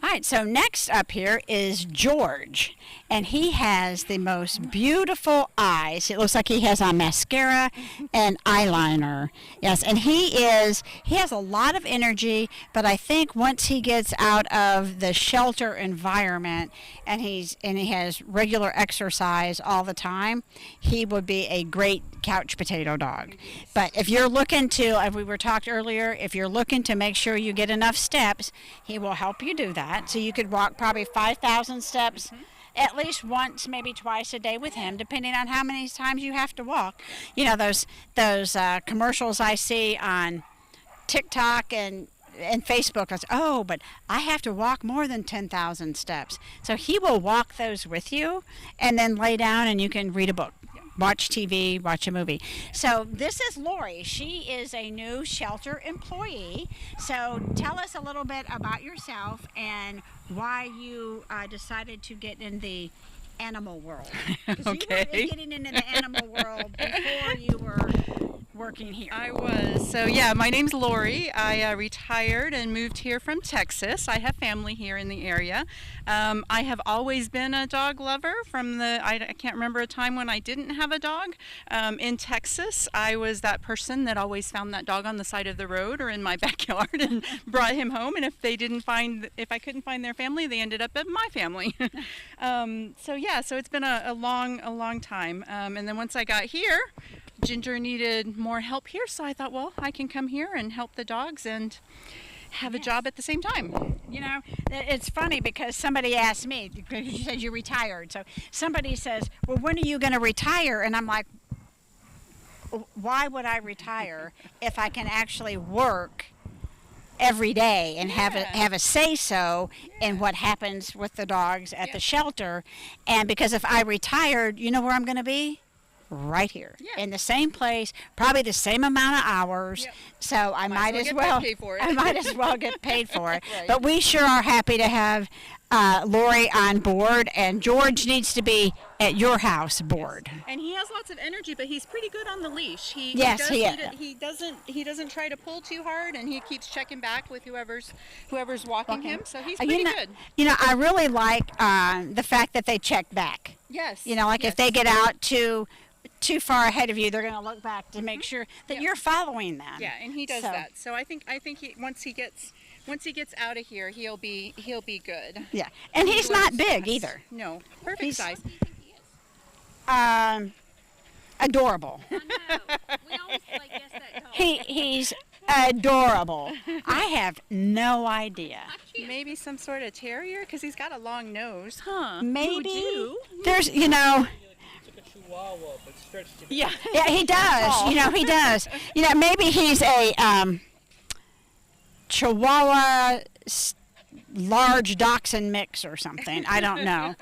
right, so next up here is George, and he has the most beautiful eyes. It looks like he has on mascara and eyeliner. Yes, and he has a lot of energy, but I think once he gets out of the shelter environment and he has regular exercise all the time, he would be a great couch potato dog. But if you're looking to, as we were talked earlier, if you're looking to make sure you get enough steps, he will help you do that. So you could walk probably 5,000 steps at least once, maybe twice a day with him, depending on how many times you have to walk. You know, those commercials I see on TikTok and Facebook, I say, oh, but I have to walk more than 10,000 steps. So he will walk those with you and then lay down and you can read a book. Watch TV, watch a movie. So this is Lori. She is a new shelter employee. So tell us a little bit about yourself and why you decided to get in the animal world. Because you weren't getting into the animal world before you were working here. I was. So yeah, my name's Lori. I retired and moved here from Texas. I have family here in the area. I have always been a dog lover from I can't remember a time when I didn't have a dog. In Texas, I was that person that always found that dog on the side of the road or in my backyard and brought him home. And if I couldn't find their family, they ended up at my family. So it's been a long time. And then once I got here, Ginger needed more help here, so I thought, well, I can come here and help the dogs and have a job at the same time. You know, it's funny because somebody asked me, because you said you retired, so somebody says, well, when are you going to retire? And I'm like, why would I retire if I can actually work every day and have a say-so in what happens with the dogs at the shelter? And because if I retired, you know where I'm going to be? Right here in the same place, probably the same amount of hours. So I might as well get paid for it. Right. But we sure are happy to have Lori on board, and George needs to be at your house board. And he has lots of energy, but he's pretty good on the leash. He doesn't try to pull too hard, and he keeps checking back with whoever's walking him. So he's pretty good. You know, I really like the fact that they check back. Yes. You know, like if they get out too far ahead of you, they're going to look back to make sure that you're following them. Yeah, and he does that. So I think once he gets out of here, he'll be good. Yeah, and he's not big either. No, perfect size. Adorable. I know. We always guess that tall. He's adorable. I have no idea. Maybe some sort of terrier, because he's got a long nose. Huh? Maybe. There's, you know. Chihuahua, but stretched to Yeah, he does. You know, he does. You know, maybe he's a Chihuahua large dachshund mix or something. I don't know.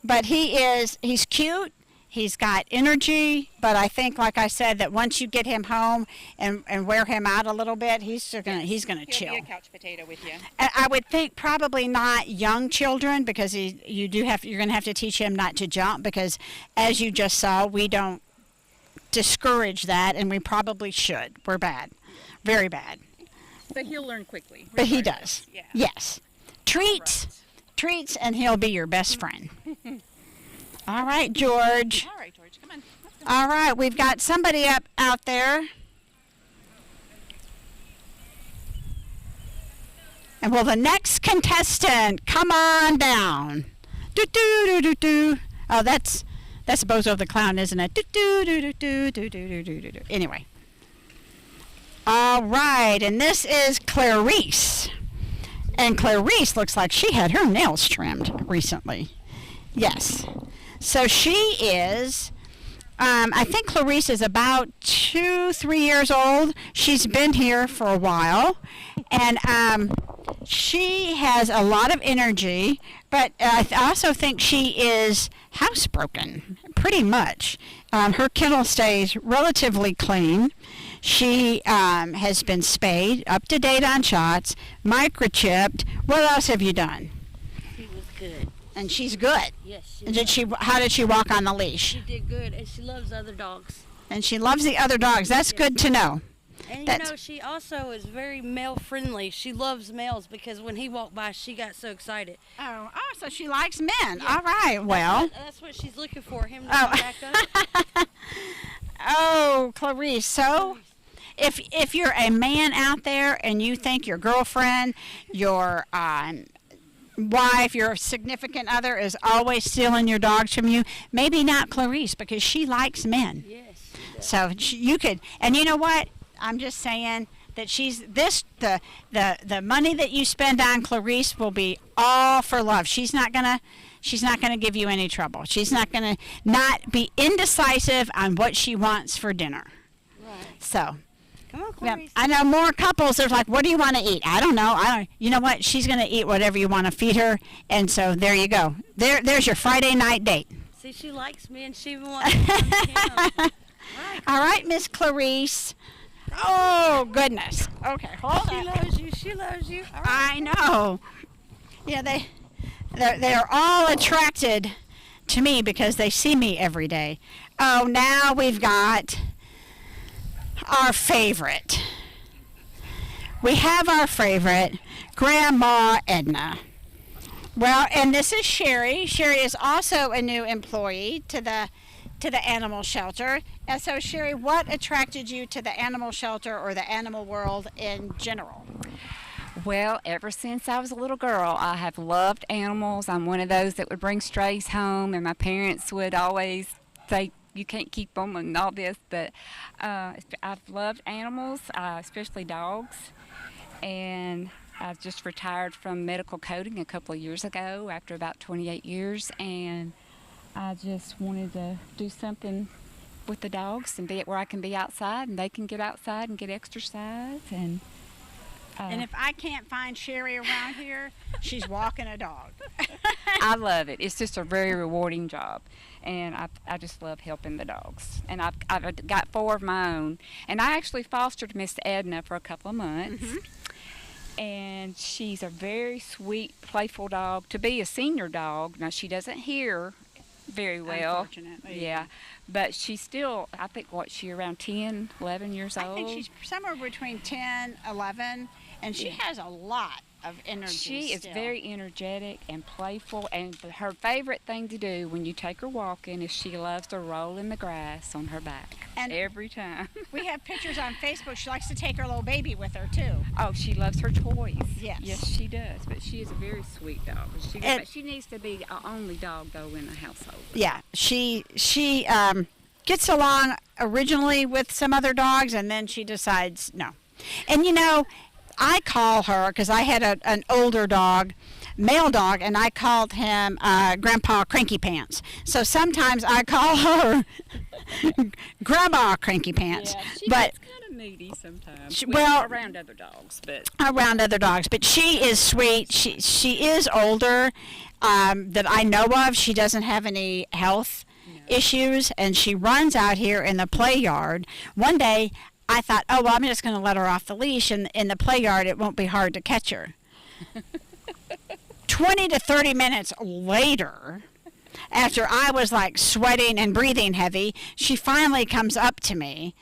But he's cute. He's got energy, but I think, like I said, that once you get him home and wear him out a little bit, he's gonna chill. He'll be a couch potato with you. And I would think probably not young children, because you're gonna have to teach him not to jump, because as you just saw, we don't discourage that, and we probably should. We're bad, very bad. But he'll learn quickly. But he does. Yeah. Yes. Treats, and he'll be your best friend. All right, George. All right, George, come on. All right, we've got somebody out there. And will the next contestant come on down? Do do do do do. Oh, that's Bozo the Clown, isn't it? Do do do do do do do do do do. Anyway. All right, and this is Clarice. And Clarice looks like she had her nails trimmed recently. Yes. So she is, I think Clarice is about 2-3 years old. She's been here for a while, and she has a lot of energy, but I also think she is housebroken, pretty much. Her kennel stays relatively clean. She has been spayed, up to date on shots, microchipped. What else have you done? She was good. And she's good. Yes. And how did she walk on the leash? She did good, and she loves other dogs. And she loves the other dogs. That's good to know. And That's- she also is very male friendly. She loves males because when he walked by, she got so excited. Oh, so she likes men. Yeah. All right, well. That's what she's looking for. Him to Oh. come back up. Oh, Clarice, so if you're a man out there and you think your girlfriend, your wife, your significant other is always stealing your dogs from you, maybe not Clarice because she likes men. Yes. So you could, and you know what? I'm just saying that the money that you spend on Clarice will be all for love. She's not gonna give you any trouble. She's not gonna not be indecisive on what she wants for dinner. Right. So. Come on, Yeah, Clarice. I know more couples are like, what do you want to eat? I don't know. You know what? She's going to eat whatever you want to feed her. And so there you go. There's your Friday night date. See, she likes me and she even wants to come to him. Right. All right, Miss Clarice. Oh, goodness. Okay, hold She on. loves you. She loves you. All right. I know. Yeah, they're all attracted to me because they see me every day. Oh, now we've got our favorite. We have our favorite, Grandma Edna. Well, and this is Sherry. Sherry is also a new employee to the animal shelter. And so, Sherry, what attracted you to the animal shelter or the animal world in general? Well, ever since I was a little girl, I have loved animals. I'm one of those that would bring strays home, and my parents would always say, you can't keep them and all this, but I've loved animals, especially dogs, and I just retired from medical coding a couple of years ago after about 28 years, and I just wanted to do something with the dogs and be where I can be outside and they can get outside and get exercise. And And if I can't find Sherry around here, she's walking a dog. I love it. It's just a very rewarding job, and I just love helping the dogs. And I've got 4 of my own, and I actually fostered Miss Edna for a couple of months. And she's a very sweet, playful dog. To be a senior dog, now she doesn't hear very well. Unfortunately. Yeah, but she's still, I think, she around 10, 11 years old? I think she's somewhere between 10, 11, and she has a lot of energy. She is still. very energetic and playful, and her favorite thing to do when you take her walking is she loves to roll in the grass on her back. And- every time. We have pictures on Facebook. She likes to take her little baby with her, too. Oh, she loves her toys. Yes. Yes, she does. But she is a very sweet dog. And- But she needs to be the only dog, though, in the household. Yeah, she gets along originally with some other dogs, and then she decides no. And I call her because I had an older dog, male dog, and I called him Grandpa Cranky Pants. So sometimes I call her Grandma Cranky Pants. Yeah, she but gets kind of moody sometimes. Around other dogs, but around other dogs, but she is sweet. She is older that I know of. She doesn't have any health issues, and she runs out here in the play yard. One day I thought, oh, well, I'm just going to let her off the leash, and in the play yard it won't be hard to catch her. 20 to 30 minutes later, after I was like sweating and breathing heavy, she finally comes up to me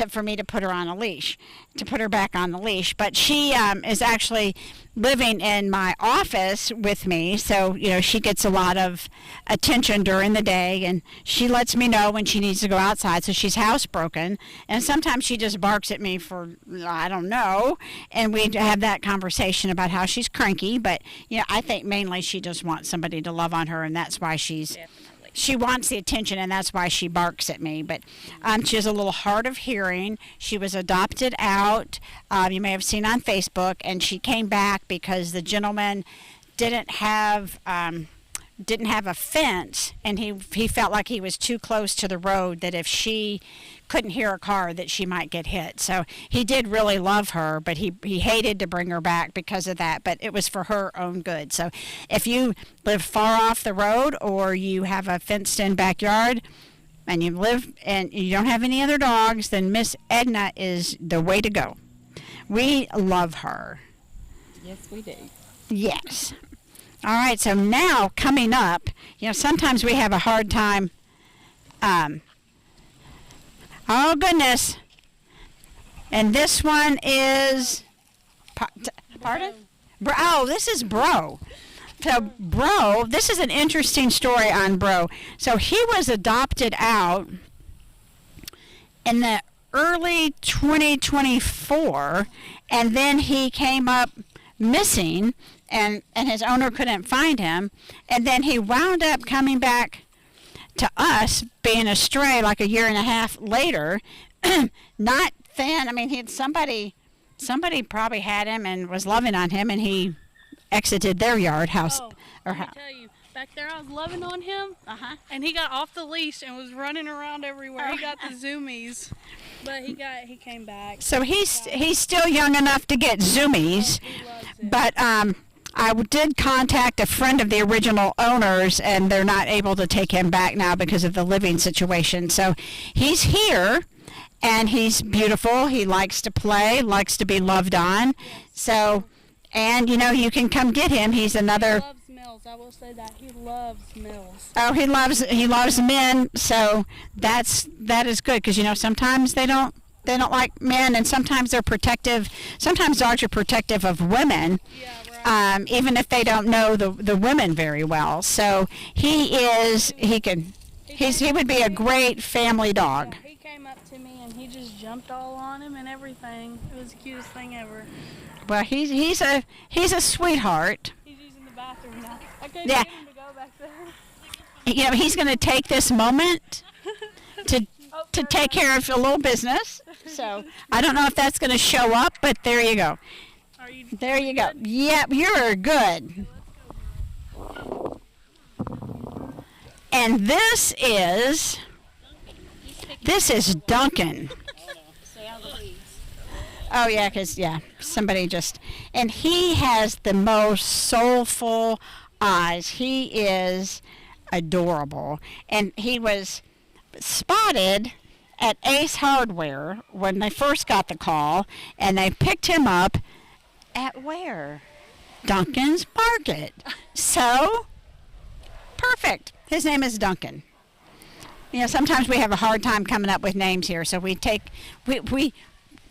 for me to put her on a leash, to put her back on the leash. But she is actually living in my office with me, so she gets a lot of attention during the day, and she lets me know when she needs to go outside. So she's housebroken, and sometimes she just barks at me for I don't know, and we have that conversation about how she's cranky. But I think mainly she just wants somebody to love on her, and that's why she wants the attention, and that's why she barks at me. But she has a little hard of hearing. She was adopted out. You may have seen on Facebook, and she came back because the gentleman didn't have a fence, and he felt like he was too close to the road, that if she couldn't hear a car that she might get hit. So he did really love her, but he hated to bring her back because of that, but it was for her own good. So if you live far off the road or you have a fenced-in backyard and you live and you don't have any other dogs, then Miss Edna is the way to go. We love her. yes, we do. Yes. All right, so now coming up, sometimes we have a hard time. Oh, goodness. And this one is, pardon? Oh, this is Bro. So Bro, this is an interesting story on Bro. So he was adopted out in the early 2024, and then he came up missing, and his owner couldn't find him, and then he wound up coming back to us, being a stray like a year and a half later. Not thin. I mean, he had somebody probably had him and was loving on him, and he exited their yard house. Oh, or let me tell you, back there I was loving on him, and he got off the leash and was running around everywhere. He got the zoomies, but he came back. So he's still young enough to get zoomies, He loves it. but I did contact a friend of the original owners, and they're not able to take him back now because of the living situation. So he's here, and he's beautiful. He likes to play, likes to be loved on. So, and you can come get him. He's another. He loves males. I will say that he loves males. Oh, he loves men. So that is good, because sometimes they don't like men, and sometimes they're protective. Sometimes dogs are protective of women. Yeah, right. Even if they don't know the women very well. So he would be a great family dog. He came up to me and he just jumped all on him and everything. It was the cutest thing ever. Well, he's a sweetheart. He's using the bathroom now. I couldn't Yeah. get him to go back there. He's going to take this moment to take care of a little business. So I don't know if that's going to show up, but there you go. Are you? There you go. Yep, you're good. And this is Duncan. Oh yeah, because somebody and he has the most soulful eyes. He is adorable, and he was spotted at Ace Hardware when they first got the call, and they picked him up at where? Duncan's Market. So perfect. His name is Duncan. Sometimes we have a hard time coming up with names here, so we take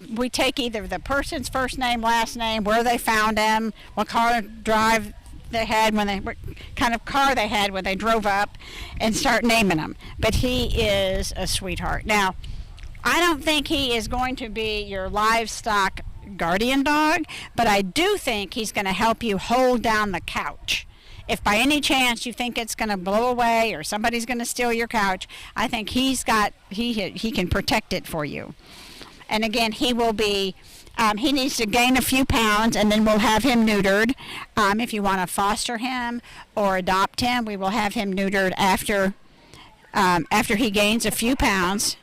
either the person's first name, last name, where they found him, what kind of car they had when they drove up, and start naming them. But he is a sweetheart. Now, I don't think he is going to be your livestock guardian dog, but I do think he's going to help you hold down the couch. If by any chance you think it's going to blow away or somebody's going to steal your couch, I think he can protect it for you. And again, he will be, he needs to gain a few pounds, and then we'll have him neutered. If you want to foster him or adopt him, we will have him neutered after he gains a few pounds.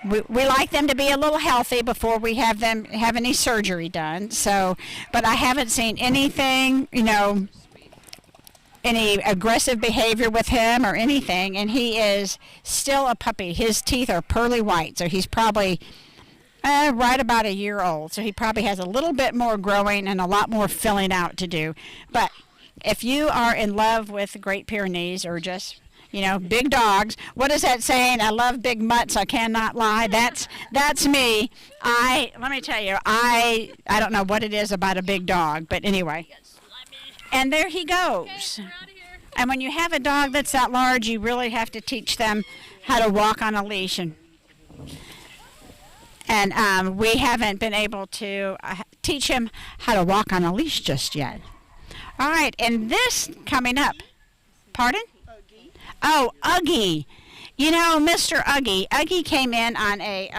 We like them to be a little healthy before we have them have any surgery done. So, but I haven't seen anything, any aggressive behavior with him or anything, and he is still a puppy. His teeth are pearly white, so he's probably right about a year old. So he probably has a little bit more growing and a lot more filling out to do. But if you are in love with Great Pyrenees or just big dogs. What is that saying? I love big mutts. I cannot lie. That's me. Let me tell you, I don't know what it is about a big dog, but anyway. And there he goes. And when you have a dog that's that large, you really have to teach them how to walk on a leash. And we haven't been able to teach him how to walk on a leash just yet. All right, and this coming up. Pardon? Oh, Uggy. Mr. Uggy came in on a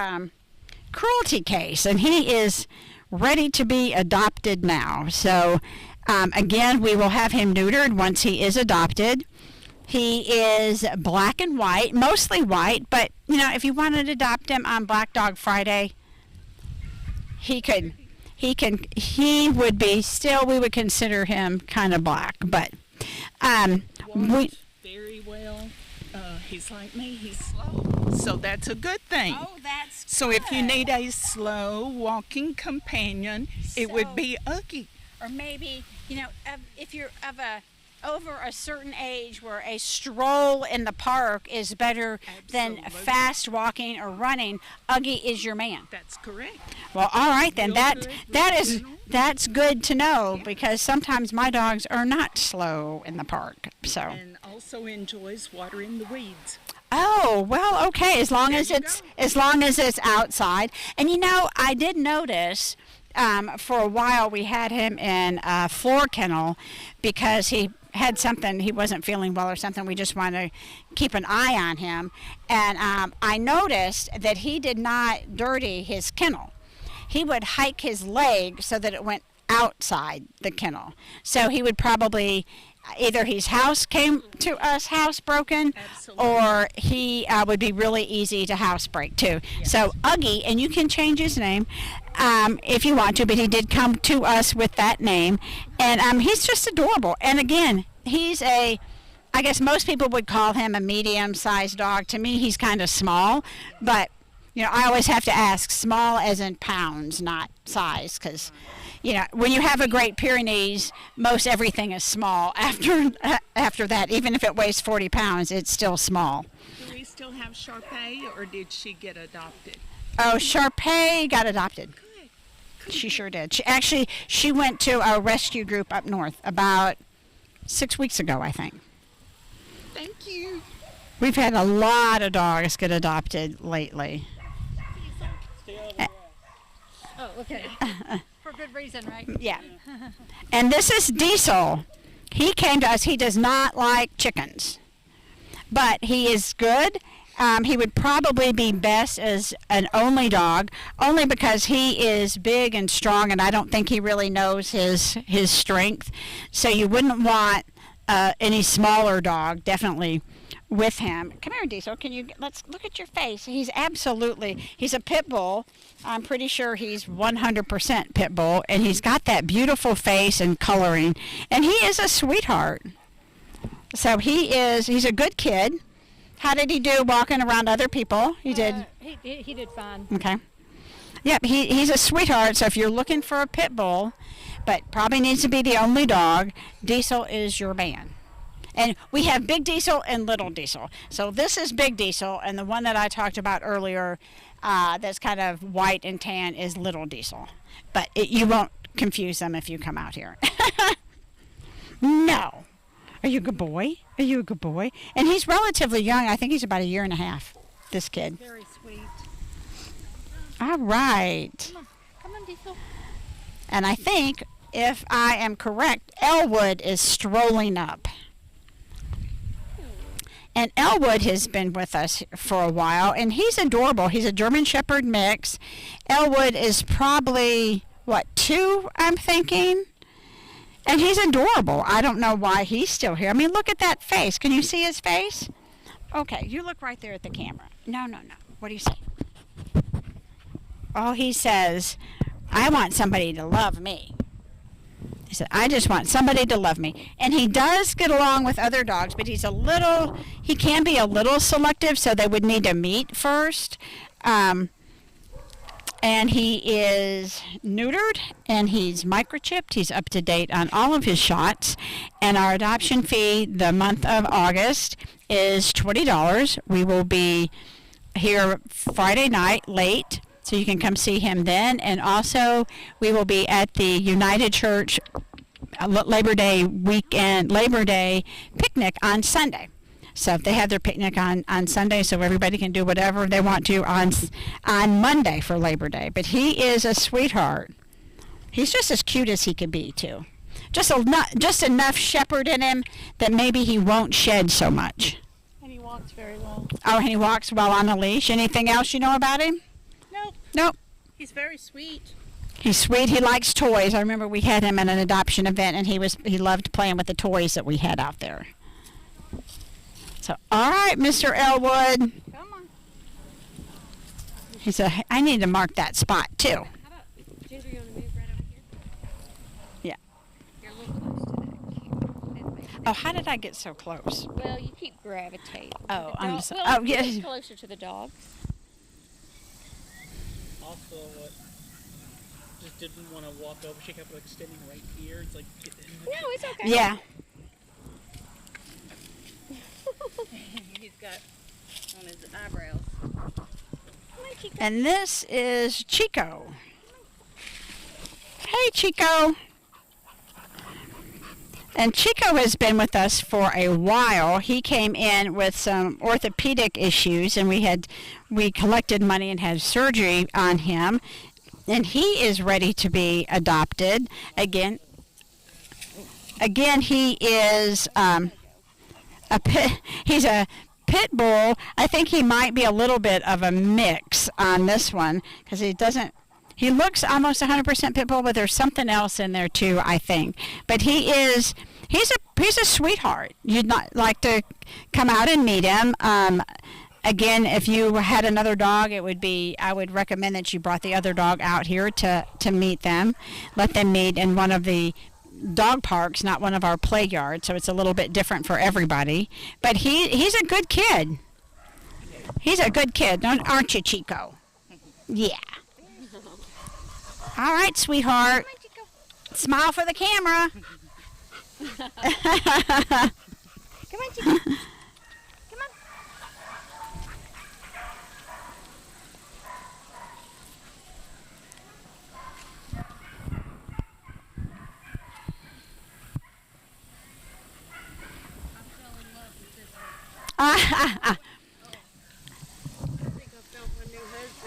cruelty case, and he is ready to be adopted now. So, again, we will have him neutered once he is adopted. He is black and white, mostly white, but, if you wanted to adopt him on Black Dog Friday, we would consider him kind of black, but, very well. He's like me, he's slow. So that's a good thing. Oh, that's good. So if you need a slow walking companion, it would be Uggy. Or maybe, if you're of a over a certain age where a stroll in the park is better than Absolutely. fast walking or running, Uggy is your man. That's correct. Well, all right then. Real That good, that real is gentle. that's good to know because sometimes my dogs are not slow in the park. So. And also enjoys watering the weeds. Oh, well, okay, as long There as you it's go. outside. And you know, I did notice for a while we had him in a floor kennel because he had something, he wasn't feeling well or something. We just wanted to keep an eye on him. And I noticed that he did not dirty his kennel. He would hike his leg so that it went outside the kennel. So he would probably either his house came to us housebroken, Absolutely. or he would be really easy to housebreak too. So Uggy, and you can change his name if you want to, but he did come to us with that name, and he's just adorable. And again, he's I guess most people would call him a medium-sized dog. To me, he's kind of small, but you know, I always have to ask small as in pounds, not size, because you know, when you have a Great Pyrenees, most everything is small. After that, even if it weighs 40 pounds, it's still small. Do we still have Sharpay, or did she get adopted? Oh, Sharpay got adopted. She sure did. She went to a rescue group up north about 6 weeks ago, I think. Thank you. We've had a lot of dogs get adopted lately. Stay out of the grass. Oh, okay. For good reason, right? Yeah. And this is Diesel. He came to us. He does not like chickens, but he is good. He would probably be best as an only dog, only because he is big and strong, and I don't think he really knows his strength. So you wouldn't want any smaller dog, definitely, with him. Come here, Diesel. Let's look at your face. He's a pit bull. I'm pretty sure he's 100% pit bull, and he's got that beautiful face and coloring, and he is a sweetheart. So he's a good kid. How did he do walking around other people? He did. He did fine. Okay. Yep, he's a sweetheart. So if you're looking for a pit bull, but probably needs to be the only dog, Diesel is your man. And we have Big Diesel and Little Diesel. So this is Big Diesel, and the one that I talked about earlier that's kind of white and tan is Little Diesel. But you won't confuse them if you come out here. No. Are you a good boy? Are you a good boy? And he's relatively young. I think he's about 1.5 years, this kid. Very sweet. All right. Come on, Diesel. And I think, if I am correct, Elwood is strolling up. And Elwood has been with us for a while, and he's adorable. He's a German Shepherd mix. Elwood is probably, 2, I'm thinking? And he's adorable. I don't know why he's still here. I mean, look at that face. Can you see his face? Okay, you look right there at the camera. No. What do you say? Oh, he says, I want somebody to love me. He said, I just want somebody to love me. And he does get along with other dogs, but he can be a little selective, so they would need to meet first. And he is neutered, and he's microchipped. He's up to date on all of his shots. And our adoption fee the month of August is $20. We will be here Friday night late, so you can come see him then. And also, we will be at the United Church Labor Day picnic on Sunday. So if they have their picnic on Sunday, so everybody can do whatever they want to on Monday for Labor Day. But he is a sweetheart. He's just as cute as he can be, too. Just enough shepherd in him that maybe he won't shed so much. And he walks very well. Oh, and he walks well on a leash. Anything else you know about him? Nope. Nope. He's very sweet. He's sweet. He likes toys. I remember we had him at an adoption event, and he loved playing with the toys that we had out there. So, all right, Mr. Elwood. Come on. He said, I need to mark that spot, too. How about, Ginger, you want to move right over here? Yeah. You're a little close to that. Oh, how did I get so close? Well, you keep gravitating. to Oh, the I'm dog. so- Well, oh, yeah. get closer to the dog. Also, just didn't want to walk over. She kept extending right here. It's like, get in the No, it's okay. Yeah. He's got on his eyebrows. And this is Chico. Hey, Chico. And Chico has been with us for a while. He came in with some orthopedic issues, and we collected money and had surgery on him. And he is ready to be adopted again. Again, he is he's a pit bull. I think he might be a little bit of a mix on this one because he looks almost 100% pit bull, but there's something else in there too, I think. But he's a sweetheart. You'd not like to come out and meet him. Again, if you had another dog, I would recommend that you brought the other dog out here to meet them. Let them meet in one of the dog parks, not one of our play yards, so it's a little bit different for everybody. But he's a good kid. He's a good kid, aren't you, Chico? Yeah. All right, sweetheart. Smile for the camera. Come on, Chico. Come on.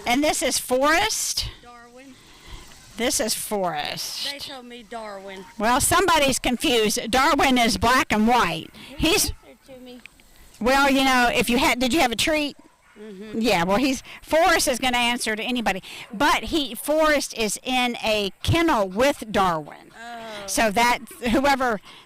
And this is Forrest. Darwin. This is Forrest. They told me Darwin. Well, somebody's confused. Darwin is black and white. He's To me. well, if did you have a treat? Mm-hmm. Yeah. Well, Forrest is going to answer to anybody, but Forrest is in a kennel with Darwin. Oh. So that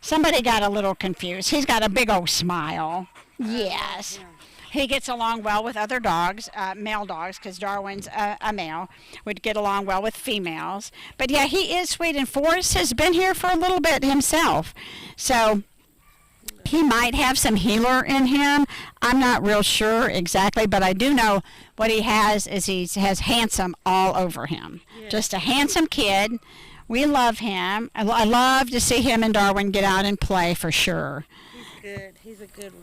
somebody got a little confused. He's got a big old smile. Yes. Yeah. He gets along well with other dogs, male dogs, because Darwin's a male, would get along well with females. But yeah, he is sweet, and Forrest has been here for a little bit himself. So he might have some healer in him. I'm not real sure exactly, but I do know what he has is he has handsome all over him. Yeah. Just a handsome kid. We love him. I love to see him and Darwin get out and play for sure. He's good. He's a good one.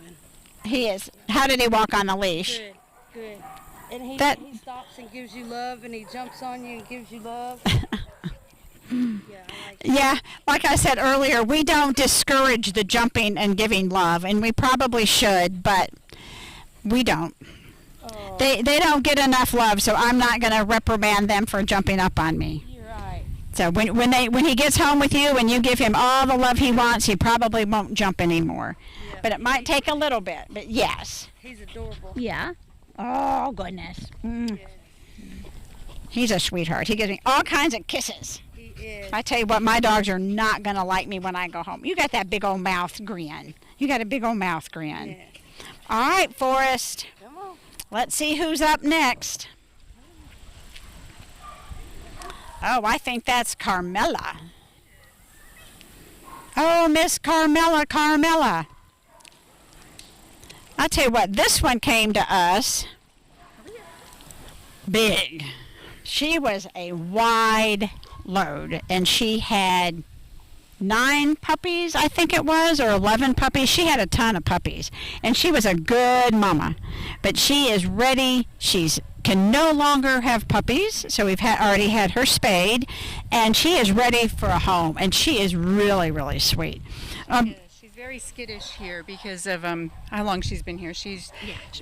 He is. How did he walk on the leash? Good, good. And he stops and gives you love, and he jumps on you and gives you love. Yeah, like I said earlier, we don't discourage the jumping and giving love, and we probably should, but we don't. Oh. They don't get enough love, so I'm not going to reprimand them for jumping up on me. You're right. So when he gets home with you and you give him all the love he wants, he probably won't jump anymore. Yeah. But it might take a little bit, but yes. He's adorable. Yeah. Oh, goodness. Mm. Yeah. He's a sweetheart. He gives me all kinds of kisses. He is. I tell you what, my dogs are not going to like me when I go home. You got that big old mouth grin. You got a big old mouth grin. Yeah. All right, Forrest. Come on. Let's see who's up next. Oh, I think that's Carmela. Oh, Miss Carmela. I'll tell you what, this one came to us big. She was a wide load, and she had 9 puppies, I think it was, or 11 puppies. She had a ton of puppies, and she was a good mama. But she is ready. She's can no longer have puppies, so we've already had her spayed, and she is ready for a home, and she is really, really sweet. She's very skittish here because of how long she's been here.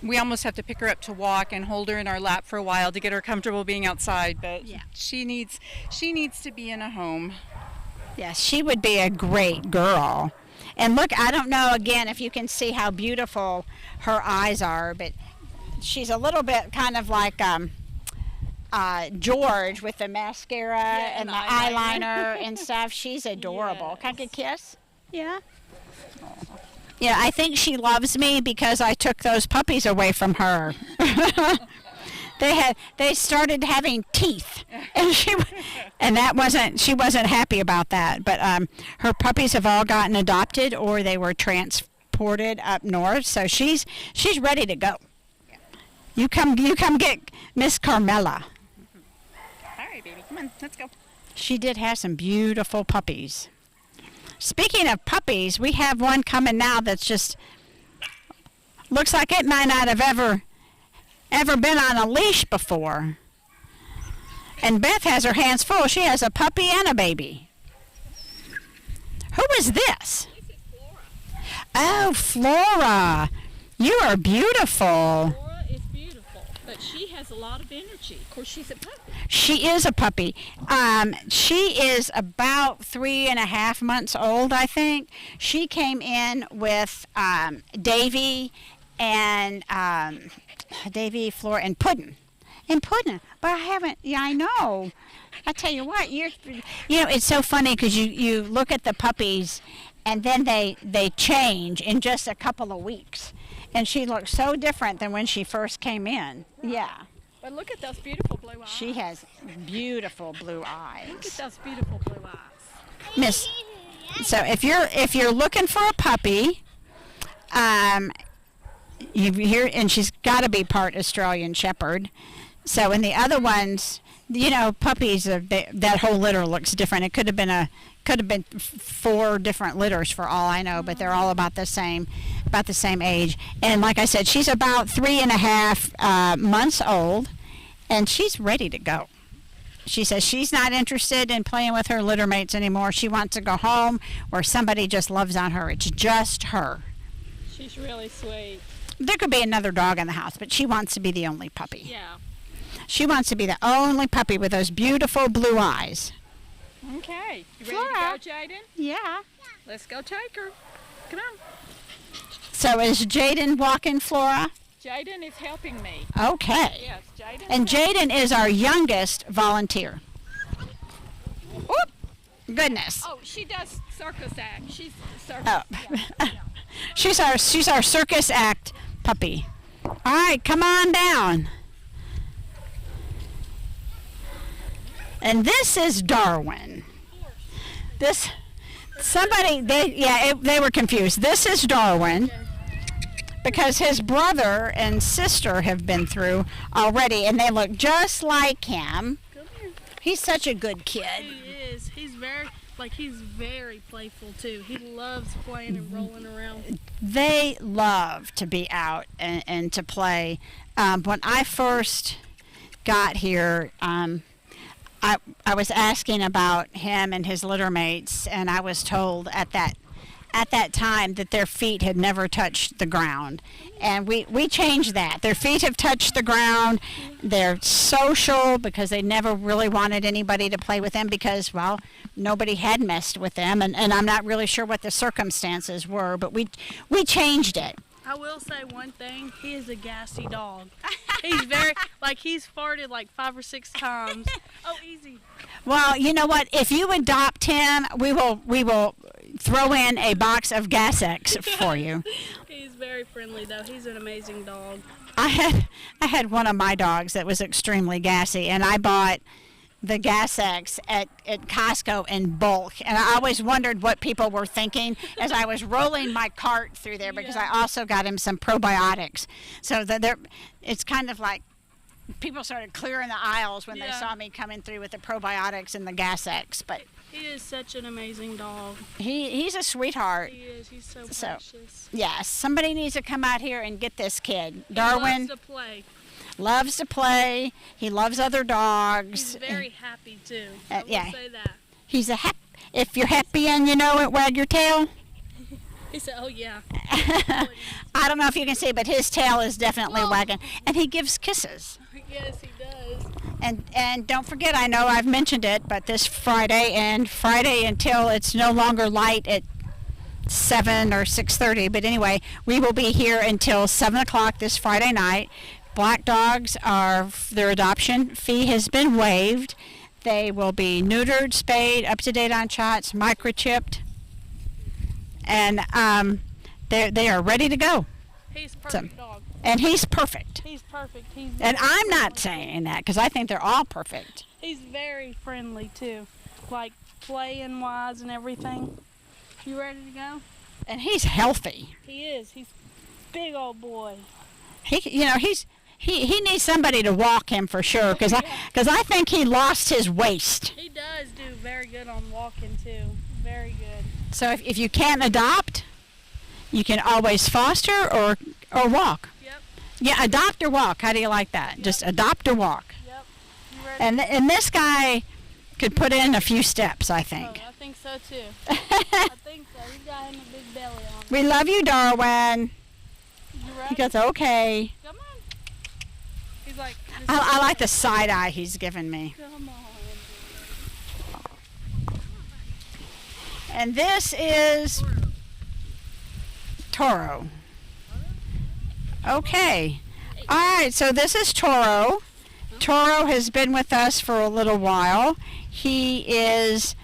We almost have to pick her up to walk and hold her in our lap for a while to get her comfortable being outside, but she needs to be in a home. Yes, she would be a great girl. And look, I don't know, again, if you can see how beautiful her eyes are, but she's a little bit kind of like George with the mascara and the eyeliner and stuff. She's adorable. Yes. Can I get a kiss? Yeah? Yeah, I think she loves me because I took those puppies away from her. They started having teeth, and she wasn't happy about that. But her puppies have all gotten adopted, or they were transported up north. So she's ready to go. You come get Miss Carmela. All right, baby, come on, let's go. She did have some beautiful puppies. Speaking of puppies, we have one coming now that's just Looks like it might not have ever been on a leash before. And Beth has her hands full. She has a puppy and a baby. Who is this? Oh, Flora. You are beautiful. Laura is beautiful, but she has a lot of energy. Of course, she's a puppy. She is a puppy. She is about 3.5 months old, I think. She came in with Davy and Flora, and Puddin'. But I haven't. Yeah, I know. I tell you what, it's so funny because you look at the puppies, and then they change in just a couple of weeks, and she looks so different than when she first came in. Yeah. But look at those beautiful blue eyes. She has beautiful blue eyes. Look at those beautiful blue eyes. Miss. So if you're looking for a puppy, you hear, and she's got to be part Australian Shepherd. So in the other ones, puppies, that whole litter looks different. It could have been 4 different litters for all I know, but they're all about the same age. And like I said, she's about 3.5 months old, and she's ready to go. She says she's not interested in playing with her litter mates anymore. She wants to go home where somebody just loves on her. It's just her. She's really sweet. There could be another dog in the house, but she wants to be the only puppy. Yeah. She wants to be the only puppy with those beautiful blue eyes. Okay. You ready Flora. to go, Jaden? Yeah. Let's go take her. Come on. So is Jaden walking, Flora? Jaden is helping me. Okay. Yes, Jaden. And Jaden is our youngest volunteer. Oop! Goodness. Oh, she does circus act. She's circus. Oh. Yeah. She's our circus act puppy. All right, come on down. And this is Darwin. They were confused. This is Darwin because his brother and sister have been through already, and they look just like him. He's such a good kid. He is. He's very playful too. He loves playing and rolling around. They love to be out and to play. When I first got here, I was asking about him and his litter mates, and I was told at that time that their feet had never touched the ground. And we changed that. Their feet have touched the ground. They're social because they never really wanted anybody to play with them because, well, nobody had messed with them. And I'm not really sure what the circumstances were, but we changed it. I will say one thing. He is a gassy dog. He's he's farted 5 or 6 times. Oh, easy. Well, you know what? If you adopt him, we will throw in a box of Gas X for you. He's very friendly though. He's an amazing dog. I had one of my dogs that was extremely gassy, and I bought the Gas X at Costco in bulk, and I always wondered what people were thinking as I was rolling my cart through there because I also got him some probiotics. So it's kind of like people started clearing the aisles when they saw me coming through with the probiotics and the Gas X. But he is such an amazing dog. He's a sweetheart. He is. He's so precious. Yes, somebody needs to come out here and get this kid. Darwin He loves to play. loves to play. He loves other dogs. He's very happy too. I will say that. He's if you're happy and you know it, wag your tail. He said, "Oh yeah." I don't know if you can see, but his tail is definitely wagging, and he gives kisses. Yes, he does. And don't forget, I know I've mentioned it, but this Friday until it's no longer light at 7 or 6:30. But anyway, we will be here until 7 o'clock this Friday night. Black dogs their adoption fee has been waived. They will be neutered, spayed, up to date on shots, microchipped, and they are ready to go. He's a perfect dog. And he's perfect. He's perfect. And I'm not saying that because I think they're all perfect. He's very friendly too, like playing wise and everything. You ready to go? And he's healthy. He is. He's a big old boy. He needs somebody to walk him for sure because I think he lost his waist. He does do very good on walking too. Very good. So if you can't adopt, you can always foster or Or walk. Yep. Yeah, adopt or walk. How do you like that? Yep. Just adopt or walk. Yep. You ready? And this guy could put in a few steps, I think. Oh, I think so too. I think so. He's got him a big belly on him. We love you, Darwin. You He ready? goes, okay. Come on. He's like, I like the side eye he's giving me. come on. And this is Toro. Okay. All right, so this is Toro. Toro has been with us for a little while. He is,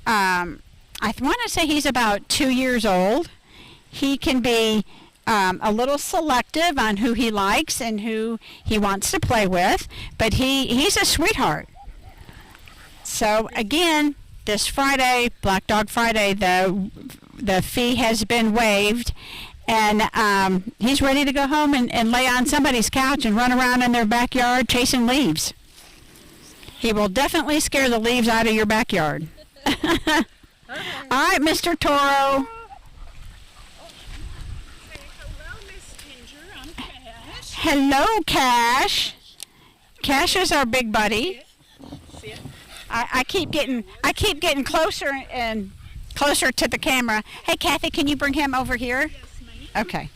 I want to say he's about 2 years old. He can be a little selective on who he likes and who he wants to play with, but he's a sweetheart. So again, this Friday, Black Dog Friday, the fee has been waived, and he's ready to go home and lay on somebody's couch and run around in their backyard chasing leaves. He will definitely scare the leaves out of your backyard. All right, Mr. Toro. Hello, Miss Ginger. I'm Cash. Hello, Cash. Cash is our big buddy. I keep getting closer and closer to the camera. Hey, Kathy, can you bring him over here? Yes, ma'am. Okay.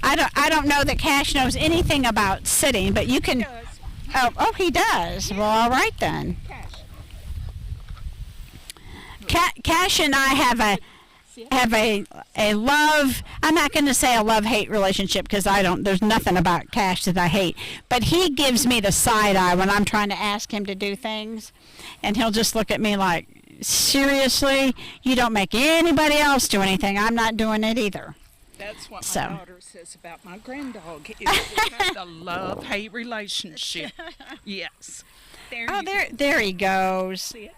I don't know that Cash knows anything about sitting, but you can. Oh, he does. Well, all right then. Cash and I have a love. I'm not going to say a love-hate relationship because there's nothing about Cash that I hate. But he gives me the side eye when I'm trying to ask him to do things, and he'll just look at me like, seriously, you don't make anybody else do anything. I'm not doing it either. That's what So. my daughter says about my granddog. Is we have a love-hate relationship. Yes. There he goes. See it?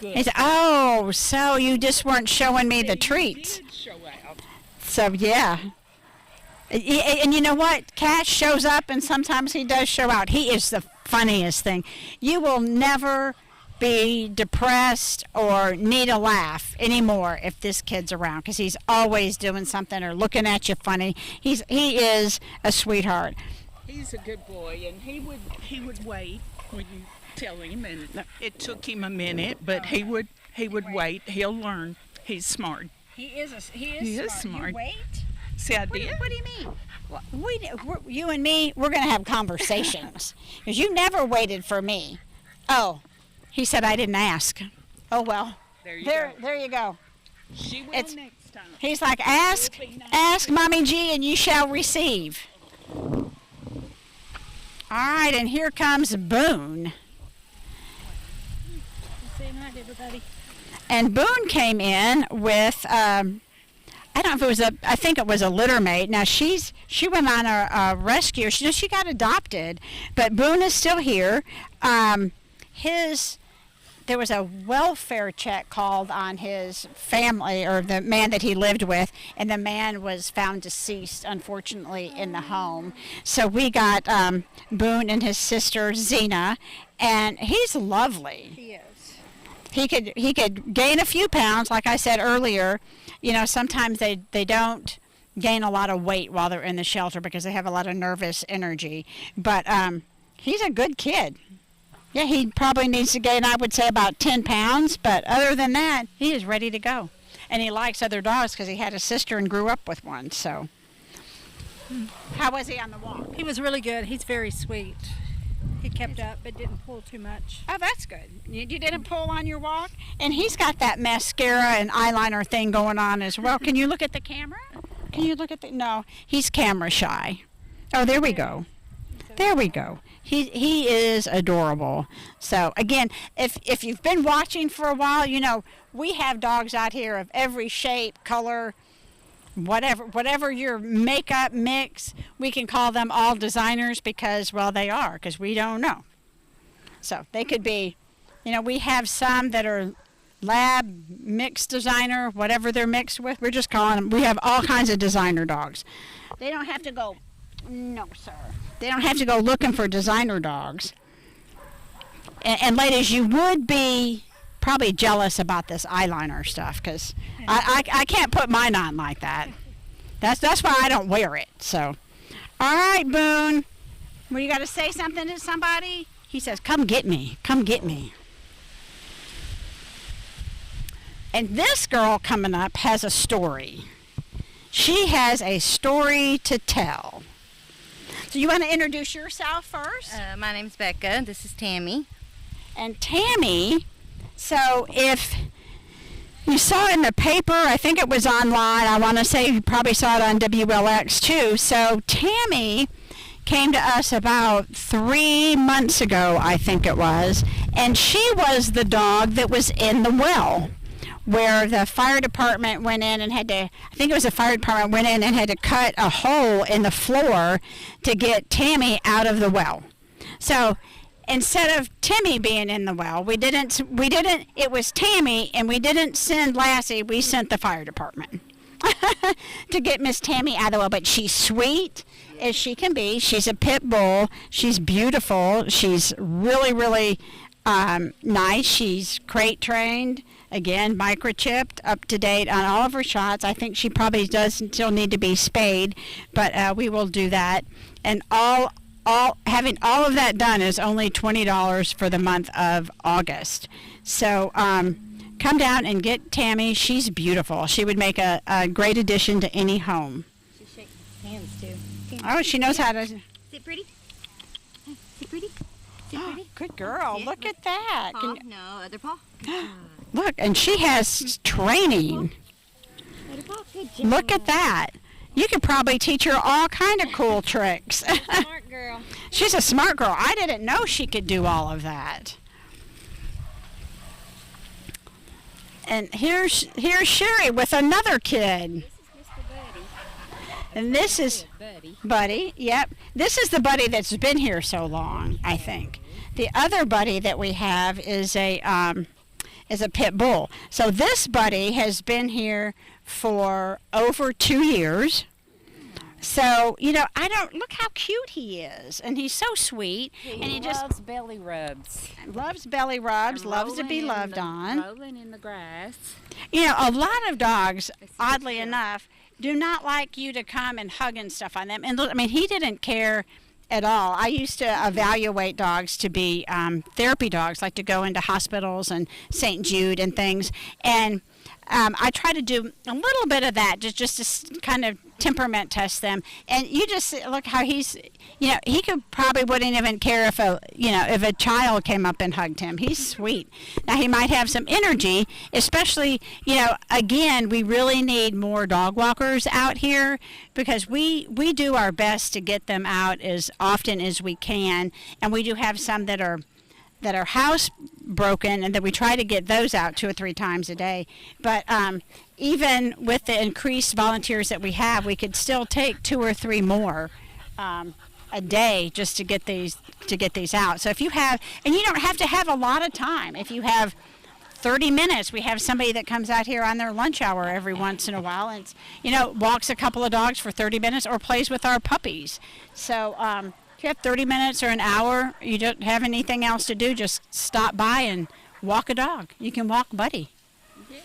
Good. He said, oh, so you just weren't showing me the You treats. did show out. So, yeah. And you know what? Cash shows up, and sometimes he does show out. He is the funniest thing. You will never be depressed or need a laugh anymore if this kid's around, because he's always doing something or looking at you funny. He is a sweetheart. He's a good boy, and he would wait when you tell him, and it took him a minute, but he would wait. He'll learn. He's smart. He is smart. You wait? See, I did. What do you mean? You and me, we're going to have conversations. Because you never waited for me. Oh, he said I didn't ask. Oh, well. There you go. There you go. She will It's- next time. He's like, ask Mommy G and you shall receive. All right, and here comes Boone. Say hi to everybody. And Boone came in with, I don't know if it was I think it was a litter mate. Now she went on a rescue. She got adopted, but Boone is still here. There was a welfare check called on his family, or the man that he lived with, and the man was found deceased, unfortunately, in the home. So we got Boone and his sister Zena, and he's lovely. He is. He could gain a few pounds, like I said earlier. You know, sometimes they don't gain a lot of weight while they're in the shelter because they have a lot of nervous energy. But he's a good kid. Yeah, he probably needs to gain, I would say, about 10 pounds. But other than that, he is ready to go. And he likes other dogs because he had a sister and grew up with one. So, how was he on the walk? He was really good. He's very sweet. He kept up but didn't pull too much. Oh, that's good. You didn't pull on your walk? And he's got that mascara and eyeliner thing going on as well. Can you look at the camera? Can you look at the... No, he's camera shy. Oh, there we go. There we go. He is adorable. So, again, if you've been watching for a while, you know, we have dogs out here of every shape, color, whatever your makeup mix, we can call them all designers because, well, they are, because we don't know. So they could be, you know, we have some that are lab, mixed designer, whatever they're mixed with. We're just calling them, we have all kinds of designer dogs. They don't have to go, no, sir. They don't have to go looking for designer dogs. And ladies, you would be probably jealous about this eyeliner stuff because I can't put mine on like that. That's why I don't wear it. So, all right, Boone. Well, you got to say something to somebody? He says, come get me. Come get me. And this girl coming up has a story. She has a story to tell. So you want to introduce yourself first? My name's Becca. This is Tammy. And Tammy, so if you saw it in the paper, I think it was online, I want to say you probably saw it on WLX too. So Tammy came to us about 3 months ago, I think it was, and she was the dog that was in the well, where the fire department went in and had to, I think it was the fire department went in and had to cut a hole in the floor to get Tammy out of the well. So instead of Timmy being in the well, it was Tammy, and we didn't send Lassie, we sent the fire department to get Miss Tammy out of the well. But she's sweet as she can be. She's a pit bull. She's beautiful. She's really, really nice. She's crate trained. Again, microchipped, up to date on all of her shots. I think she probably does still need to be spayed, but we will do that. And having all of that done is only $20 for the month of August. So come down and get Tammy. She's beautiful. She would make a great addition to any home. She shakes hands too. Oh, she knows how to. Is it pretty? Is it pretty? Is it pretty? Good girl. Look at that. Paw? No, other paw. Look, and she has training. Other paw. Good job. Look at that. You could probably teach her all kind of cool tricks. Smart girl. She's a smart girl. I didn't know she could do all of that. And here's Sherry with another kid. And this is Buddy. Yep. This is the Buddy that's been here so long, I think. The other Buddy that we have is a pit bull. So this Buddy has been here for over 2 years. So, look how cute he is. And he's so sweet. And he just loves belly rubs. Loves belly rubs, loves to be loved on. Rolling in the grass. A lot of dogs, oddly enough, do not like you to come and hug and stuff on them. And look, he didn't care at all. I used to evaluate dogs to be therapy dogs, like to go into hospitals and St. Jude and things. And I try to do a little bit of that just to kind of temperament test them. And you just look how he's, he probably wouldn't even care if a child came up and hugged him. He's sweet. Now he might have some energy, especially, again, we really need more dog walkers out here, because we do our best to get them out as often as we can. And we do have some that are housebroken, and that we try to get those out 2 or 3 times a day. But even with the increased volunteers that we have, we could still take 2 or 3 more a day just to get these out. So if you have, and you don't have to have a lot of time. If you have 30 minutes, we have somebody that comes out here on their lunch hour every once in a while and walks a couple of dogs for 30 minutes or plays with our puppies. So if you have 30 minutes or an hour, you don't have anything else to do, just stop by and walk a dog. You can walk Buddy. Yeah,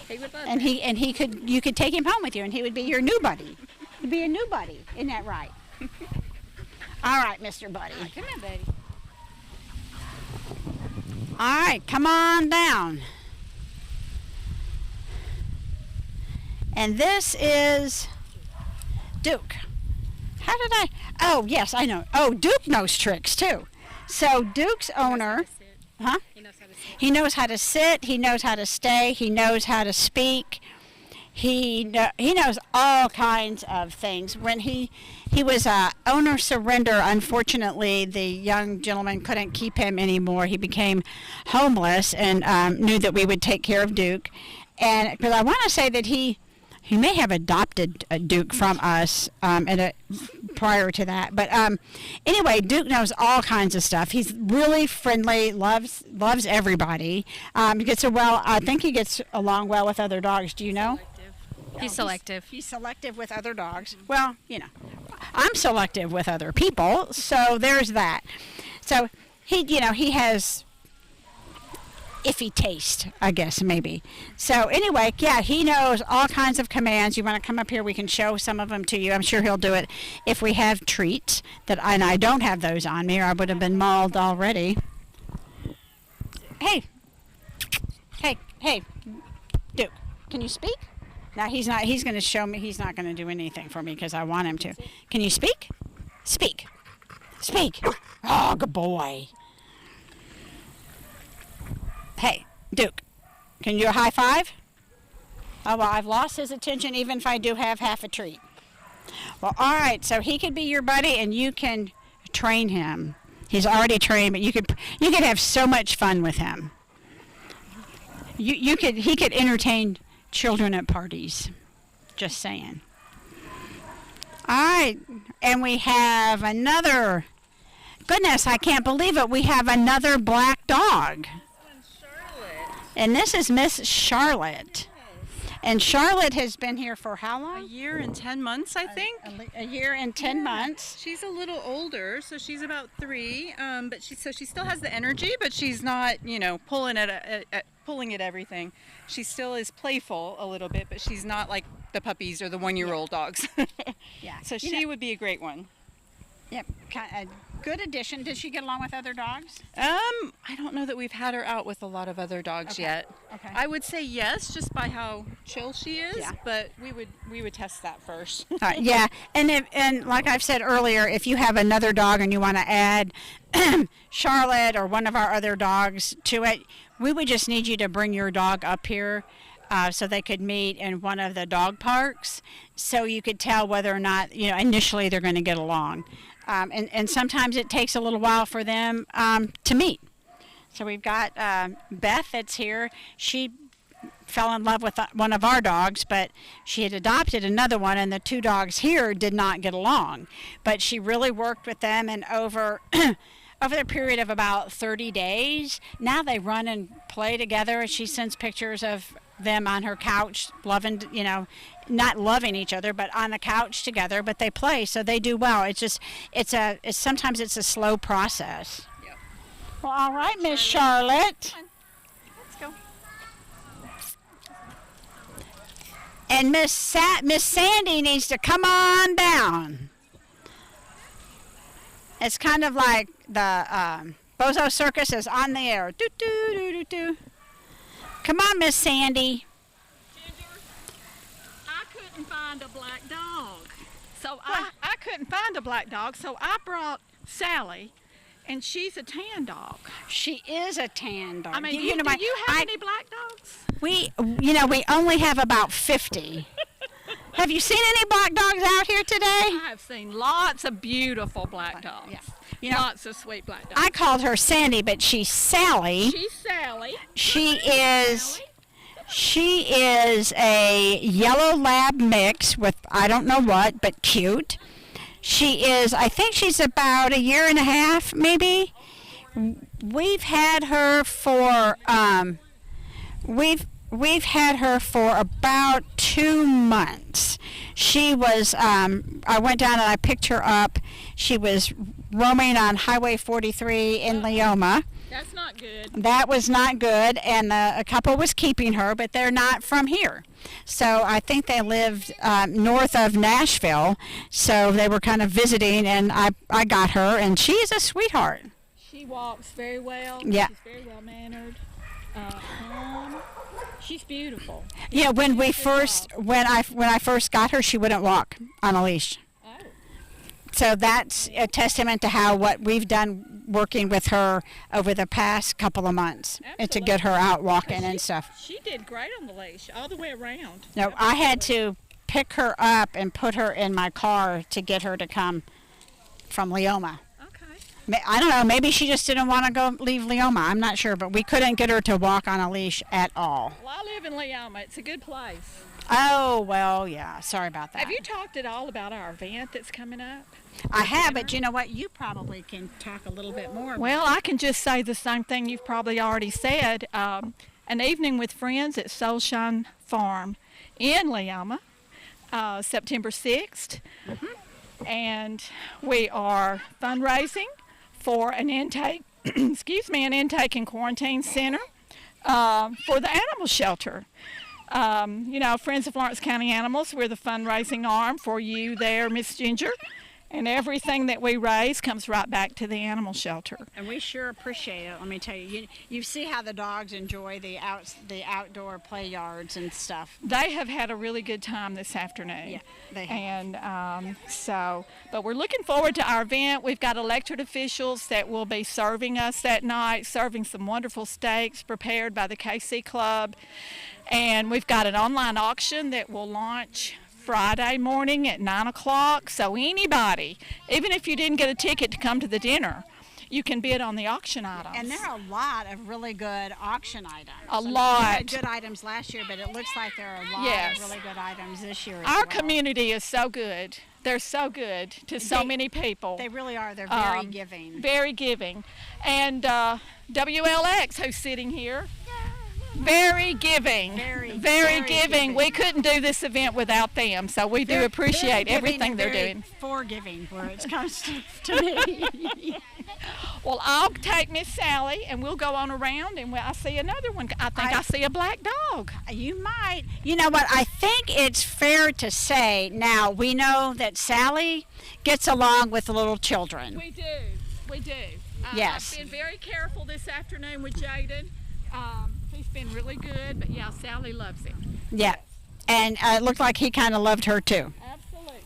he would love and that. you could take him home with you, and he would be your new buddy. He'd be a new buddy. Isn't that right? All right, Mr. Buddy. All right, come on, buddy. All right, come on down. And this is Duke. How did I? Oh, yes, I know. Oh, Duke knows tricks, too. So Duke's owner, huh? He knows how to sit. He knows how to stay. He knows how to speak. He knows all kinds of things. When he was owner surrender, unfortunately, the young gentleman couldn't keep him anymore. He became homeless and knew that we would take care of Duke. And because I want to say that he may have adopted Duke from us prior to that. But anyway, Duke knows all kinds of stuff. He's really friendly, loves everybody. I think he gets along well with other dogs. Do you know? He's selective. He's selective with other dogs. Well, I'm selective with other people, so there's that. So he has iffy taste, I guess, maybe. So anyway, yeah, he knows all kinds of commands. You want to come up here, we can show some of them to you. I'm sure he'll do it if we have treats, and I don't have those on me, or I would have been mauled already. Hey, Duke, can you speak? No, he's not. He's going to show me. He's not going to do anything for me because I want him to. Can you speak? Speak. Oh, good boy. Hey, Duke, can you do a high five? Oh, well, I've lost his attention even if I do have half a treat. Well, all right, so he could be your buddy and you can train him. He's already trained, but you could have so much fun with him. He could entertain children at parties. Just saying. All right, and we have another. Goodness, I can't believe it. We have another black dog. And this is Miss Charlotte. And Charlotte has been here for how long? A year and 10 months, I think. A year and 10 months. She's a little older, so she's about 3. But she still has the energy, but she's not, pulling at everything. She still is playful a little bit, but she's not like the puppies or the 1-year-old dogs. Yeah. So she would be a great one. Yep. A good addition. Did she get along with other dogs? I don't know that we've had her out with a lot of other dogs yet. Okay. I would say yes, just by how chill she is. Yeah. But we would test that first. Yeah, and like I've said earlier, if you have another dog and you want to add Charlotte or one of our other dogs to it, we would just need you to bring your dog up here so they could meet in one of the dog parks, so you could tell whether or not initially they're going to get along. And sometimes it takes a little while for them to meet. So we've got Beth that's here. She fell in love with one of our dogs, but she had adopted another one, and the 2 dogs here did not get along. But she really worked with them, and over the period of about 30 days, now they run and play together. She sends pictures of them on her couch, loving, not loving each other, but on the couch together, but they play, so they do well. Sometimes it's a slow process. Yep. Well, all right, Miss Charlotte. Let's go. And Miss Sandy needs to come on down. It's kind of like the Bozo Circus is on the air. Do do do do do. Come on, Miss Sandy. I couldn't find a black dog. So I couldn't find a black dog, so I brought Sally, and she's a tan dog. She is a tan dog. I mean, do you have any black dogs? We only have about 50. Have you seen any black dogs out here today? I have seen lots of beautiful black dogs. Yeah. Lots of sweet black dogs. I called her Sandy, but she's Sally. She's Sally. She is a yellow lab mix with I don't know what, but cute. I think she's about a year and a half, maybe. We've had her for we've had her for about 2 months. She was I went down and I picked her up. She was roaming on Highway 43 in Leoma. That's not good. That was not good, and a couple was keeping her, but they're not from here. So I think they lived north of Nashville, so they were kind of visiting, and I got her, and she is a sweetheart. She walks very well. Yeah. She's very well mannered. She's beautiful. Yeah, when I first got her, she wouldn't walk on a leash. Oh. So that's a testament to what we've done working with her over the past couple of months and to get her out walking and stuff. She did great on the leash all the way around. No, I had to pick her up and put her in my car to get her to come from Leoma. Okay. I don't know, maybe she just didn't want to leave Leoma. I'm not sure, but we couldn't get her to walk on a leash at all. Well, I live in Leoma. It's a good place. Oh, well, yeah. Sorry about that. Have you talked at all about our event that's coming up? I have, but you know what? You probably can talk a little bit more. Well, I can just say the same thing you've probably already said. An evening with friends at Soulshine Farm in Leoma, September 6th. Mm-hmm. And we are fundraising for an intake, an intake and quarantine center for the animal shelter. You know, Friends of Lawrence County Animals, we're the fundraising arm for you there, Miss Ginger. And everything that we raise comes right back to the animal shelter. And we sure appreciate it. Let me tell you, you see how the dogs enjoy the outdoor play yards and stuff. They have had a really good time this afternoon. Yeah, they have. And but we're looking forward to our event. We've got elected officials that will be serving us that night, serving some wonderful steaks prepared by the KC Club. And we've got an online auction that will launch Friday morning at 9 o'clock. So anybody, even if you didn't get a ticket to come to the dinner, you can bid on the auction items. And there are a lot of really good auction items. A lot. We had good items last year, but it looks like there are a lot of really good items this year as Our well. community is so good. They're so good to so many people. They really are. They're very giving. Very giving. And WLX, who's sitting here, very giving. Very giving. We couldn't do this event without them, so we do appreciate everything they're doing. Forgiving where it comes to me. Well, I'll take Miss Sally, and we'll go on around, and I see another one. I think I see a black dog. You might. You know what? I think it's fair to say now we know that Sally gets along with the little children. We do. We do. Yes. I've been very careful this afternoon with Jaden. He's been really good, but yeah, Sally loves him. Yeah. And it looked like he kind of loved her too. Absolutely.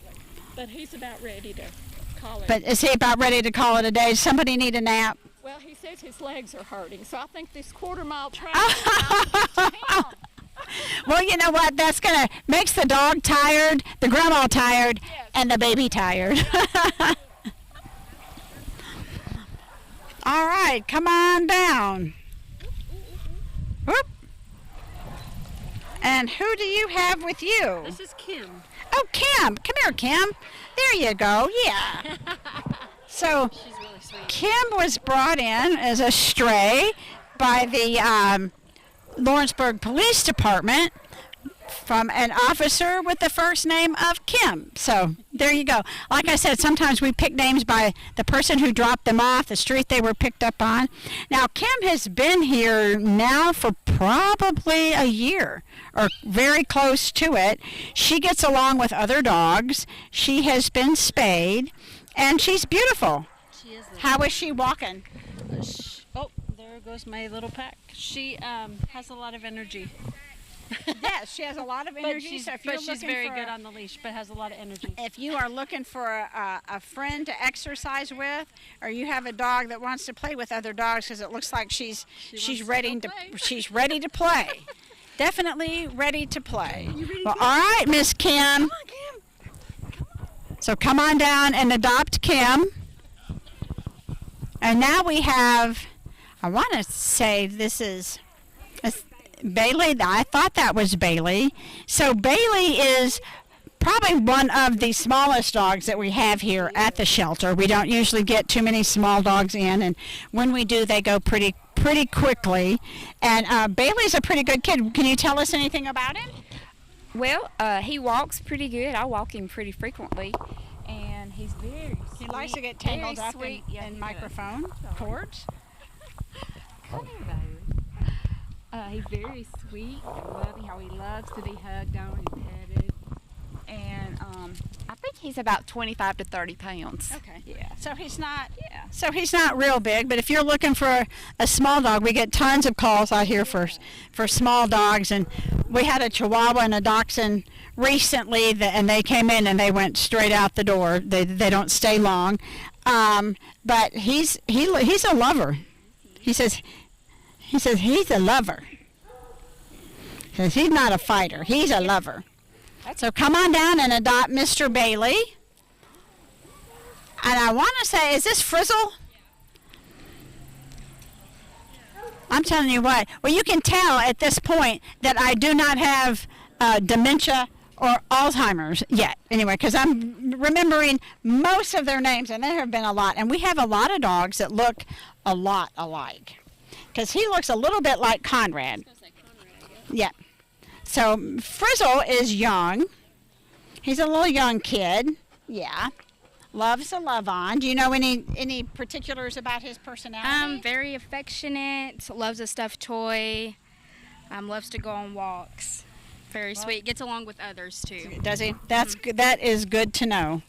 But he's about ready to call it. But is he about ready to call it a day? Does somebody need a nap? Well, he says his legs are hurting, so I think this quarter-mile travel is him. Well, you know what? That's gonna makes the dog tired, the grandma tired, Yes. and the baby tired. All right, come on down. Whoop. And who do you have with you? This is Kim. Oh, Kim. Come here, Kim. There you go. Yeah. So She's really sweet. Kim was brought in as a stray by the Lawrenceburg Police Department from an officer with the first name of Kim. So there you go. Like I said, sometimes we pick names by the person who dropped them off, the street they were picked up on. Now, Kim has been here now for probably a year or very close to it. She gets along with other dogs. She has been spayed, and she's beautiful. She is. How is she walking? Oh, there goes my little pack. She has a lot of energy. Yes, she has a lot of energy. So if you're she's looking very for good on the leash, but has a lot of energy. if you are looking for a friend to exercise with, or you have a dog that wants to play with other dogs, because it looks like she's ready to play. Definitely ready to play. Well, all right, Miss Kim. So come on down and adopt Kim. And now we have, I want to say this is Bailey. I thought that was Bailey. So Bailey is probably one of the smallest dogs that we have here at the shelter. We don't usually get too many small dogs in, and when we do, they go pretty quickly. And Bailey's a pretty good kid. Can you tell us anything about him? Well, he walks pretty good. I walk him pretty frequently, and he's very sweet. He likes to get tangled very up sweet. in Yeah, he does. microphone cords. He's very sweet. I love how he loves to be hugged on and petted. And I think he's about 25 to 30 pounds. Okay. Yeah. So he's not. Yeah. So he's not real big, but if you're looking for a small dog, we get tons of calls out here for small dogs, and we had a Chihuahua and a Dachshund recently, and they came in and they went straight out the door. They don't stay long, but he's a lover. He says he's a lover. He says he's not a fighter. He's a lover. So come on down and adopt Mr. Bailey. And I want to say, is this Frizzle? I'm telling you what. Well, you can tell at this point that I do not have dementia or Alzheimer's yet. Anyway, because I'm remembering most of their names, and there have been a lot. And we have a lot of dogs that look a lot alike. Because he looks a little bit like Conrad. Yeah. So Frizzle is young. He's a little young kid. Yeah. Loves to love on. Do you know any particulars about his personality? Very affectionate, loves a stuffed toy, Loves to go on walks. Very sweet. Gets along with others too. Does he? That's good. That is good to know.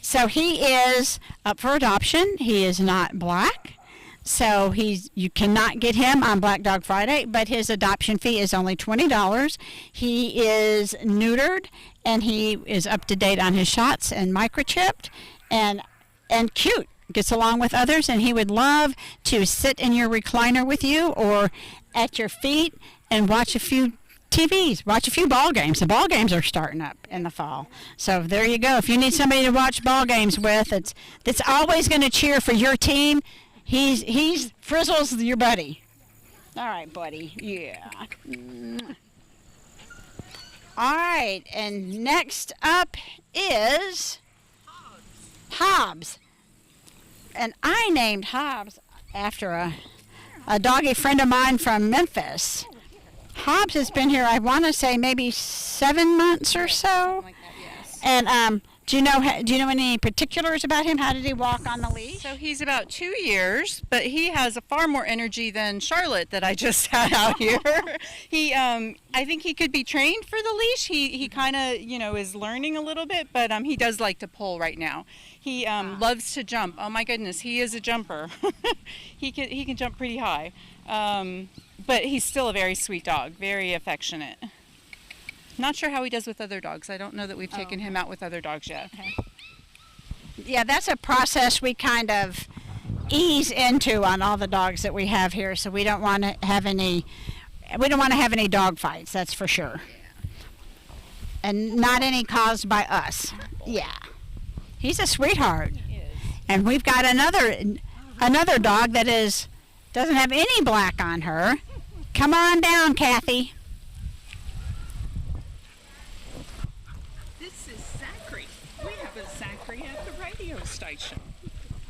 So he is up for adoption. He is not black. So you cannot get him on Black Dog Friday, but his adoption fee is only $20. He is neutered and he is up to date on his shots and microchipped and cute. Gets along with others, and he would love to sit in your recliner with you or at your feet and watch a few TVs, watch a few ball games. The ball games are starting up in the fall. So there you go. If you need somebody to watch ball games with, that's always going to cheer for your team. He's Frizzle's your buddy. All right, buddy. Yeah. All right, and next up is Hobbs. And I named Hobbs after a doggy friend of mine from Memphis. Hobbs has been here, I want to say, maybe 7 months or so. And do you know any particulars about him? How did he walk on the leash? So he's about 2 years, but he has a far more energy than Charlotte that I just had out here. I think he could be trained for the leash. He kind of, is learning a little bit, but he does like to pull right now. He loves to jump. Oh my goodness, he is a jumper. He can jump pretty high. But he's still a very sweet dog, very affectionate. Not sure how he does with other dogs. I don't know that we've taken him out with other dogs yet. Okay. Yeah, that's a process we kind of ease into on all the dogs that we have here. So we don't want to have any dog fights. That's for sure. And not any caused by us. Yeah, he's a sweetheart. He is. And we've got another dog that doesn't have any black on her. Come on down, Kathy. This is Zachary. We have a Zachary at the radio station.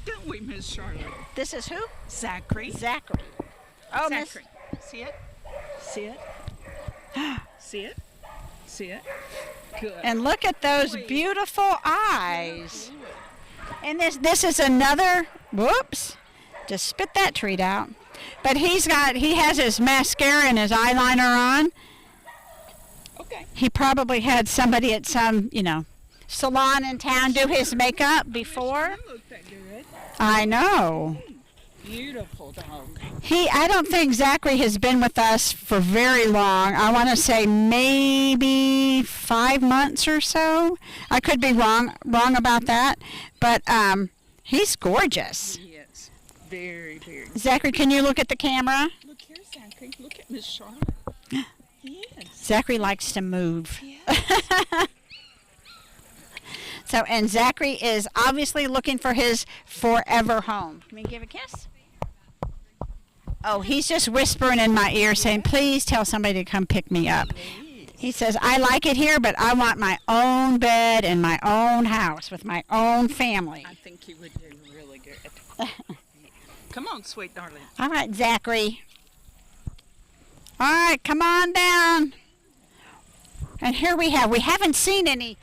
Don't we, Miss Charlotte? This is who? Zachary. Zachary. Oh, Zachary. See it? See it? See it? See it? Good. And look at those beautiful eyes. And this is another, whoops, just spit that treat out. But he has his mascara and his eyeliner on. Okay. He probably had somebody at some, salon in town do his makeup before. Look that good. I know. Beautiful dog. I don't think Zachary has been with us for very long. I want to say maybe 5 months or so. I could be wrong about that, but he's gorgeous. Yes. Very, very. Zachary, can you look at the camera? Look here, Zachary. Look at Miss Charlotte. Yes. Zachary likes to move. Yes. And Zachary is obviously looking for his forever home. Can we give a kiss? Oh, he's just whispering in my ear saying, please tell somebody to come pick me up. He says, I like it here, but I want my own bed and my own house with my own family. I think he would do really good. Come on, sweet darling. All right, Zachary. All right, come on down. And here we haven't seen any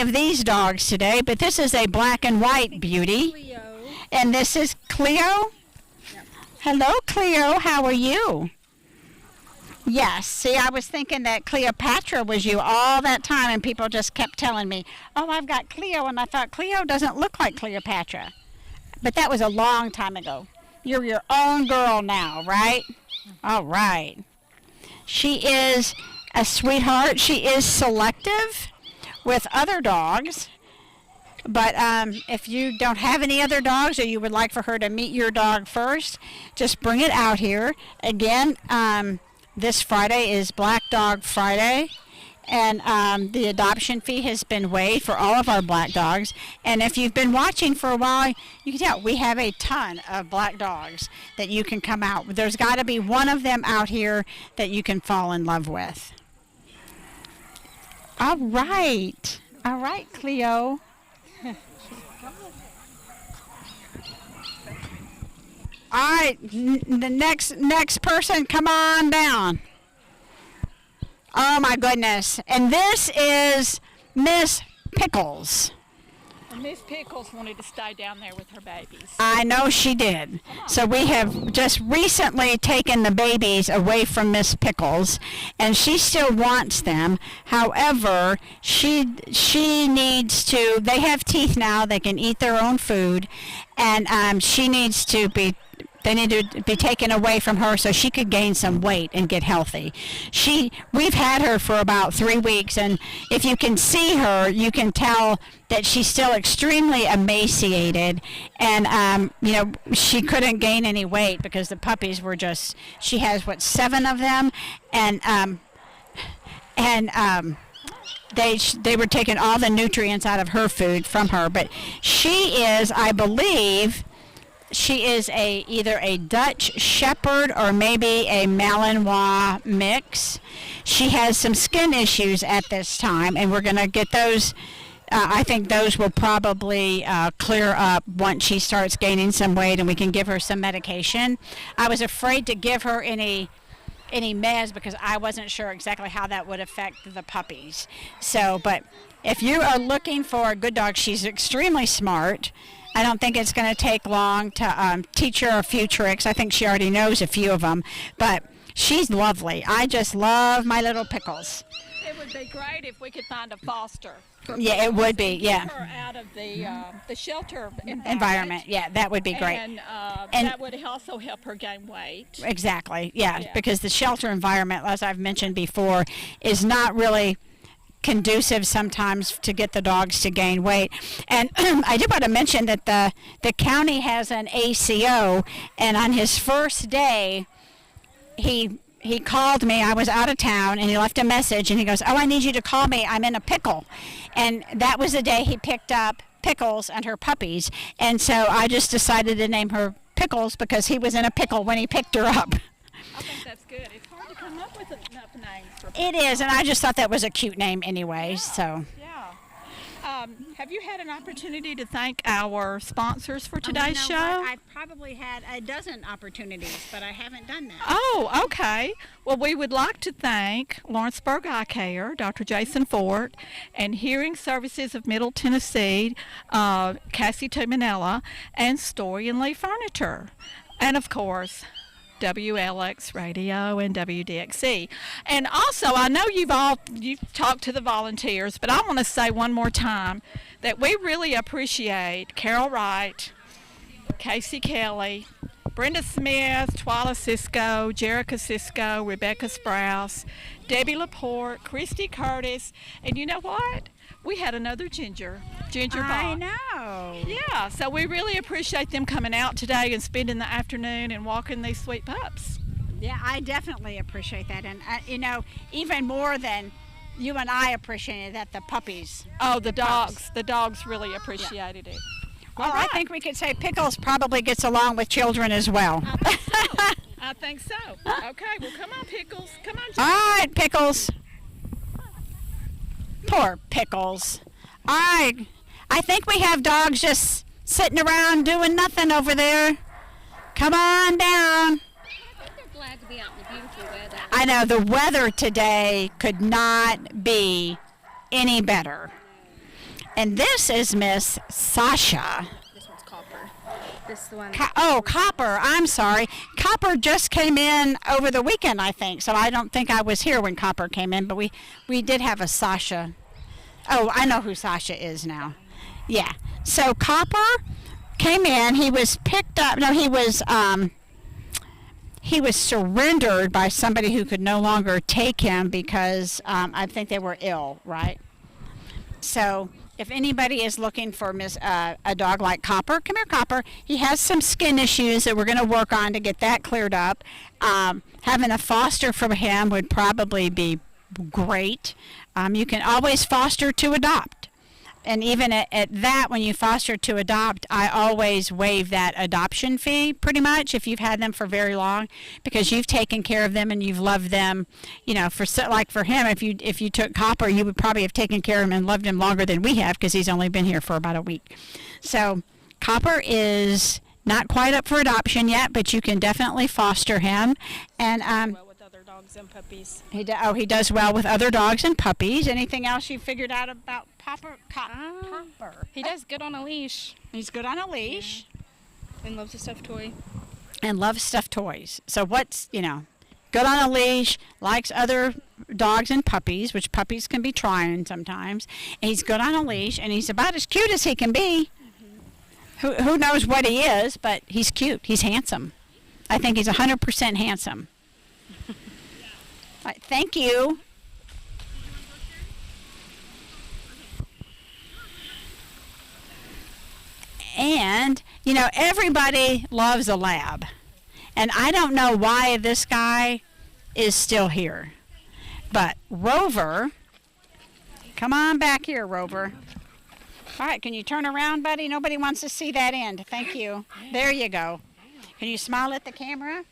of these dogs today, but this is a black and white beauty. Cleo. And this is Cleo? Yep. Hello, Cleo. How are you? Yes. See, I was thinking that Cleopatra was you all that time, and people just kept telling me, oh, I've got Cleo, and I thought Cleo doesn't look like Cleopatra. But that was a long time ago. You're your own girl now, right? All right. She is a sweetheart. She is selective with other dogs. But if you don't have any other dogs or you would like for her to meet your dog first, just bring it out here. Again, this Friday is Black Dog Friday. And the adoption fee has been waived for all of our black dogs. And if you've been watching for a while, you can tell we have a ton of black dogs that you can come out. There's got to be one of them out here that you can fall in love with. All right. All right, Cleo. All right, the next person, come on down. Oh my goodness. And this is Miss Pickles. And Miss Pickles wanted to stay down there with her babies. I know she did. So we have just recently taken the babies away from Miss Pickles, and she still wants them. However, she needs to. They have teeth now; they can eat their own food, and she needs to be. They need to be taken away from her so she could gain some weight and get healthy. We've had her for about 3 weeks, and if you can see her, you can tell that she's still extremely emaciated, and she couldn't gain any weight because the puppies were just. She has 7 of them, and they were taking all the nutrients out of her food from her. But she is, I believe. She is either a Dutch Shepherd or maybe a Malinois mix. She has some skin issues at this time, and we're going to get those. I think those will probably clear up once she starts gaining some weight, and we can give her some medication. I was afraid to give her any meds because I wasn't sure exactly how that would affect the puppies. So, but if you are looking for a good dog, she's extremely smart. I don't think it's going to take long to teach her a few tricks. I think she already knows a few of them, but she's lovely. I just love my little Pickles. It would be great if we could find a foster. Yeah, it would be, yeah. Get her out of the shelter environment. Yeah, that would be great. And that would also help her gain weight. Exactly, yeah, because the shelter environment, as I've mentioned before, is not really conducive sometimes to get the dogs to gain weight. And I did want to mention that the county has an ACO, and on his first day, he called me. I was out of town, and he left a message, and he goes, "Oh, I need you to call me. I'm in a pickle." And that was the day he picked up Pickles and her puppies, and so I just decided to name her Pickles because he was in a pickle when he picked her up. I think that's good. It's hard to come up with enough names for It is, and I just thought that was a cute name anyway, so. Yeah. Have you had an opportunity to thank our sponsors for today's show? I've probably had a dozen opportunities, but I haven't done that. Oh, okay. Well, we would like to thank Lawrenceburg Eye Care, Dr. Jason Fort, and Hearing Services of Middle Tennessee, Cassie Tumanella, and Story and Lee Furniture. And, of course, WLX Radio and WDXC. And also, I know you've talked to the volunteers, but I want to say one more time that we really appreciate Carol Wright, Casey Kelly, Brenda Smith, Twyla Cisco, Jerica Cisco, Rebecca Sprouse, Debbie Laporte, Christy Curtis, and you know what? We had another Ginger I Bach. know. Yeah, so we really appreciate them coming out today and spending the afternoon and walking these sweet pups. Yeah, I definitely appreciate that. And, even more than you and I appreciated that, the puppies. Oh, the dogs really appreciated it. Well, I think we could say Pickles probably gets along with children as well. I think so. Okay, well, come on, Pickles. Come on, All right, Pickles. Poor Pickles. All right. I think we have dogs just sitting around doing nothing over there. Come on down. I think they're glad to be out in the beautiful weather. I know the weather today could not be any better. And this is Miss Sasha. This one's Copper. This is the one. Copper. I'm sorry. Copper just came in over the weekend, I think. So I don't think I was here when Copper came in, but we did have a Sasha. Oh, I know who Sasha is now. Yeah. So Copper came in. He was picked up. No, he was surrendered by somebody who could no longer take him because I think they were ill, right? So if anybody is looking for a dog like Copper, come here, Copper. He has some skin issues that we're going to work on to get that cleared up. Having a foster for him would probably be great. You can always foster to adopt. And even at that, when you foster to adopt, I always waive that adoption fee pretty much if you've had them for very long, because you've taken care of them and you've loved them. You know, for him, if you took Copper, you would probably have taken care of him and loved him longer than we have because he's only been here for about a week. So Copper is not quite up for adoption yet, but you can definitely foster him. And with other dogs dogs and puppies. He does well with other dogs and puppies. Anything else you figured out about Popper? Popper. He does good on a leash. He's good on a leash. And loves a stuffed toy. And loves stuffed toys. So what's, good on a leash, likes other dogs and puppies, which puppies can be trying sometimes. And he's good on a leash, and he's about as cute as he can be. Who knows what he is, but he's cute. He's handsome. I think he's 100% handsome. All right, thank you. And, everybody loves a lab. And I don't know why this guy is still here. But Rover, come on back here, Rover. All right, can you turn around, buddy? Nobody wants to see that end. Thank you. There you go. Can you smile at the camera?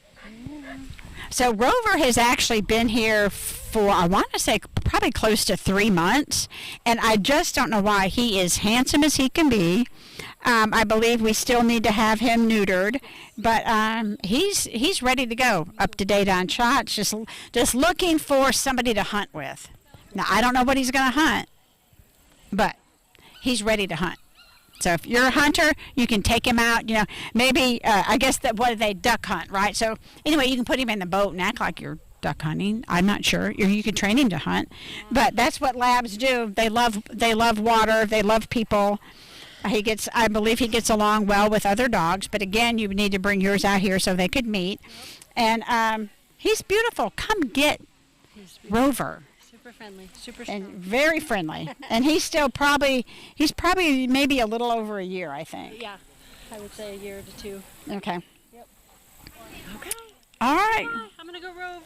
So Rover has actually been here for, I want to say, probably close to 3 months. And I just don't know why. He is handsome as he can be. I believe we still need to have him neutered, but he's ready to go, up to date on shots, just looking for somebody to hunt with. Now, I don't know what he's going to hunt, but he's ready to hunt. So if you're a hunter, you can take him out, maybe, I guess they duck hunt, right? So anyway, you can put him in the boat and act like you're duck hunting. I'm not sure. You can train him to hunt, but that's what labs do. They love water. They love people. I believe he gets along well with other dogs, but again, you need to bring yours out here so they could meet. And he's beautiful. Come get Rover. Super friendly, super strong. And very friendly. And he's probably maybe a little over a year, I think. Yeah, I would say a year to 2. Okay. Yep. Okay. All right. I'm gonna go Rove.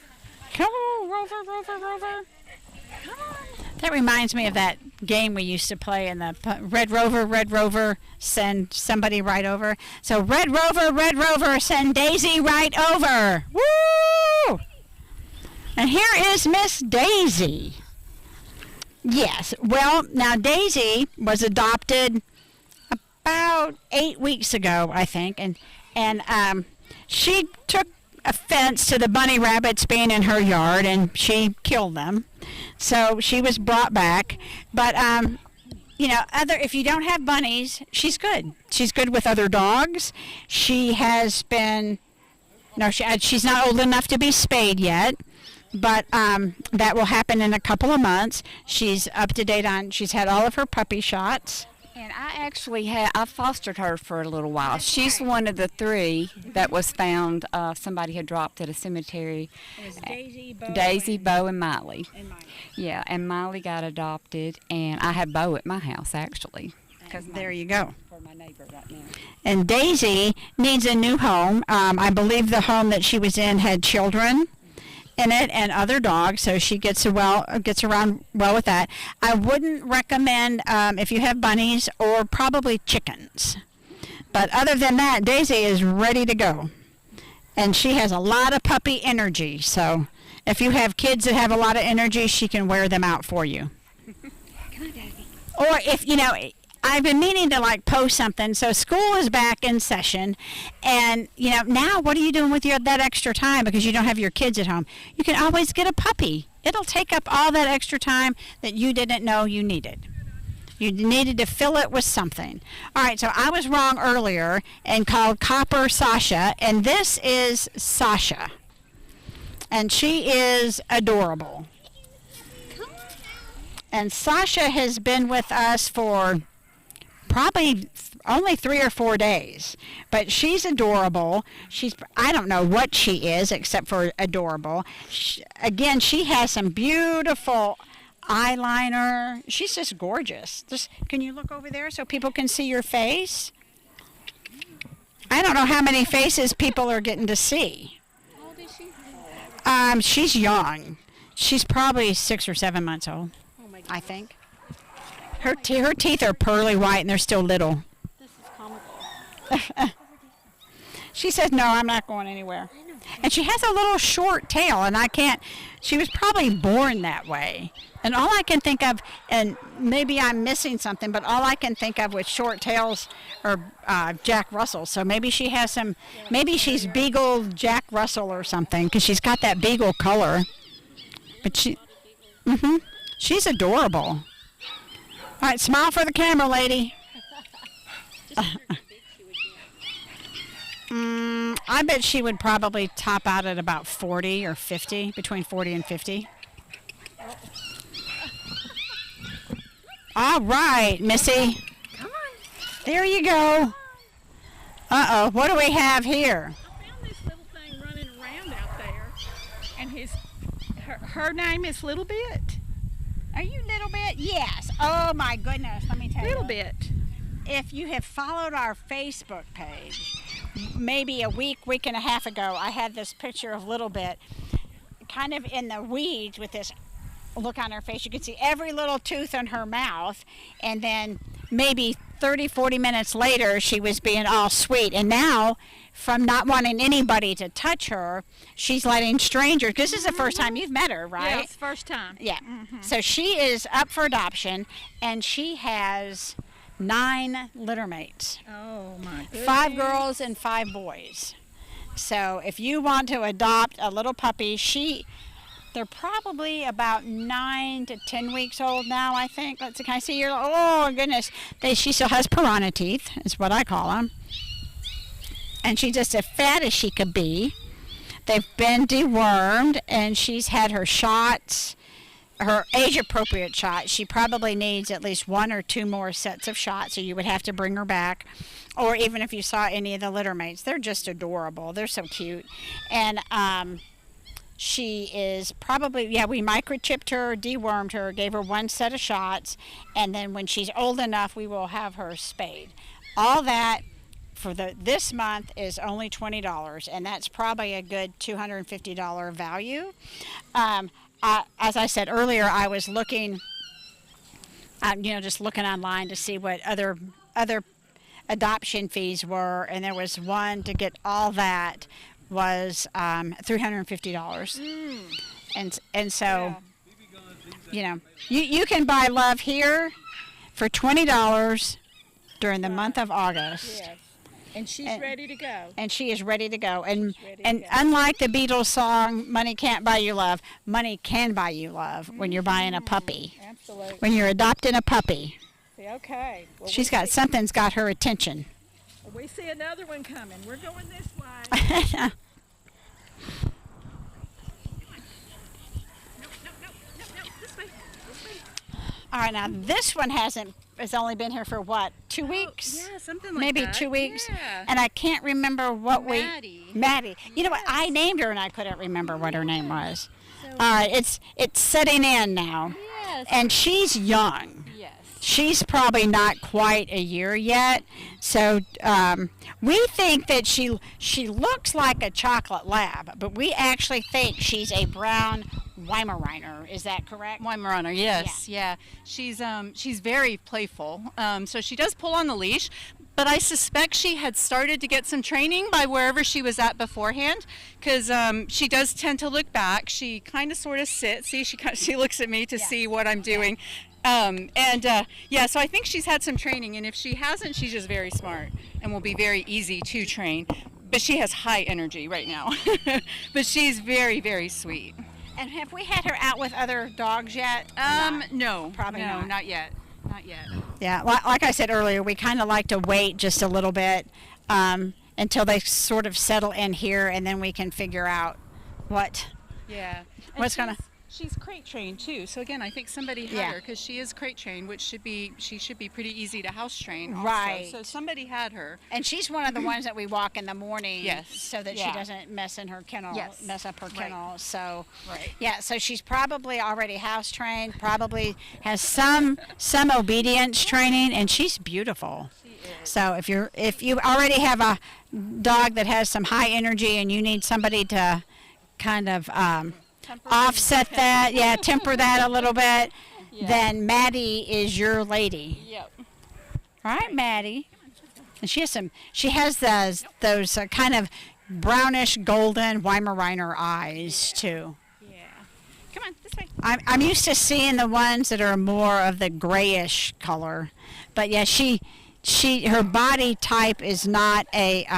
Come on, Rover. Come on. That reminds me of that game we used to play in the Red Rover, send somebody right over. So Red Rover, send Daisy right over. Woo! And here is Miss Daisy. Yes, well, now Daisy was adopted about 8 weeks ago, I think, and she took offense to the bunny rabbits being in her yard, and she killed them. So she was brought back. But, if you don't have bunnies, she's good. She's good with other dogs. She has been, she's not old enough to be spayed yet, but that will happen in a couple of months. She's up to date she's had all of her puppy shots. And I fostered her for a little while. She's one of the 3 that was found, somebody had dropped at a cemetery. It was Daisy, Bo, and Miley. And Miley. Yeah, and Miley got adopted, and I have Bo at my house, actually. There you go. For my neighbor right now. And Daisy needs a new home. I believe the home that she was in had children in it and other dogs, so she gets around well with that. I wouldn't recommend if you have bunnies or probably chickens. But other than that, Daisy is ready to go. And she has a lot of puppy energy, so if you have kids that have a lot of energy, she can wear them out for you. Come on, Daisy. Or if, I've been meaning to post something. So school is back in session, and now what are you doing with that extra time because you don't have your kids at home? You can always get a puppy. It'll take up all that extra time that you didn't know you needed. You needed to fill it with something. All right, so I was wrong earlier and called Copper Sasha, and this is Sasha, and she is adorable. And Sasha has been with us for probably only 3 or 4 days, but she's adorable. I don't know what she is except for adorable. Again, she has some beautiful eyeliner. She's just gorgeous. Can you look over there so people can see your face? I don't know how many faces people are getting to see. How old is she? She's young. She's probably 6 or 7 months old, Oh my God. I think. Her teeth are pearly white and they're still little. This is comical. She says, no, I'm not going anywhere. And she has a little short tail, and she was probably born that way. And all I can think of, and maybe I'm missing something, but all I can think of with short tails are Jack Russell. So maybe she has maybe she's Beagle Jack Russell or something, because she's got that beagle color. But she's adorable. All right, smile for the camera, lady. I bet she would probably top out at about 40 or 50, between 40 and 50. All right, Missy. Come on. There you go. Uh-oh, what do we have here? I found this little thing running around out there, and her name is Little Bit. Are you Little Bit? Yes. Oh, my goodness. Let me tell you. Little Bit. If you have followed our Facebook page, maybe a week and a half ago, I had this picture of Little Bit kind of in the weeds with this look on her face. You could see every little tooth in her mouth, and then maybe 30, 40 minutes later, she was being all sweet. And now, from not wanting anybody to touch her, she's letting strangers. This is the first time you've met her, right? Yes, first time. Yeah. So she is up for adoption, and she has 9 litter mates. Oh, my goodness. 5 girls and 5 boys. So if you want to adopt a little puppy, they're probably about 9 to 10 weeks old now, I think. Let's see, can I see your, oh goodness. She still has piranha teeth, is what I call them. And she's just as fat as she could be. They've been dewormed, and she's had her shots, her age-appropriate shots. She probably needs at least 1 or 2 more sets of shots, so you would have to bring her back. Or even if you saw any of the litter mates, they're just adorable. They're so cute. And she is probably, we microchipped her, dewormed her, gave her 1 set of shots, and then when she's old enough, we will have her spayed. All that for this month is only $20, and that's probably a good $250 value. As I said earlier, I was looking, just looking online to see what other adoption fees were, and there was one to get all that was $350. And so, you can buy love here for $20 during the month of August. Yes. And she's ready to go. And she is ready to go. And unlike the Beatles song, "Money Can't Buy You Love," money can buy you love when you're buying a puppy. Absolutely. When you're adopting a puppy. Okay. Well, Something's got her attention. We see another one coming. We're going this way. All right, now this one has only been here for what, 2 weeks? Yeah, something like maybe that. 2 weeks. Yeah. And I can't remember what Maddie. You know what? Yes. I named her and I couldn't remember what her name was. All right, it's setting in now. Yes. And she's young. Yes. She's probably not quite a year yet. So we think that she looks like a chocolate lab, but we actually think she's a brown Weimaraner. Is that correct? Weimaraner, yes, yeah. She's very playful. So she does pull on the leash, but I suspect she had started to get some training by wherever she was at beforehand, because she does tend to look back. She kind of sort of sits. See, she looks at me to see what I'm doing. So I think she's had some training, and if she hasn't, she's just very smart and will be very easy to train. But she has high energy right now. But she's very, very sweet. And have we had her out with other dogs yet? No. Probably no, not. not yet. Not yet. Yeah, like I said earlier, we kind of like to wait just a little bit until they sort of settle in here, and then we can figure out what's going to... She's crate trained too, so again, I think somebody had her because she is crate trained, which she should be pretty easy to house train. Also. Right. So somebody had her. And she's one of the ones that we walk in the morning, so that she Yeah. doesn't mess up her kennel. Right. So, Right. so she's probably already house trained. Probably has some obedience training, and she's beautiful. She is. So if you already have a dog that has some high energy and you need somebody to kind of offset that, temper that a little bit, then Maddie is your lady. Yep. All right, Maddie. And she has those kind of brownish golden Weimaraner eyes too. Yeah. Come on, this way. I'm used to seeing the ones that are more of the grayish color, but yeah, her body type is not a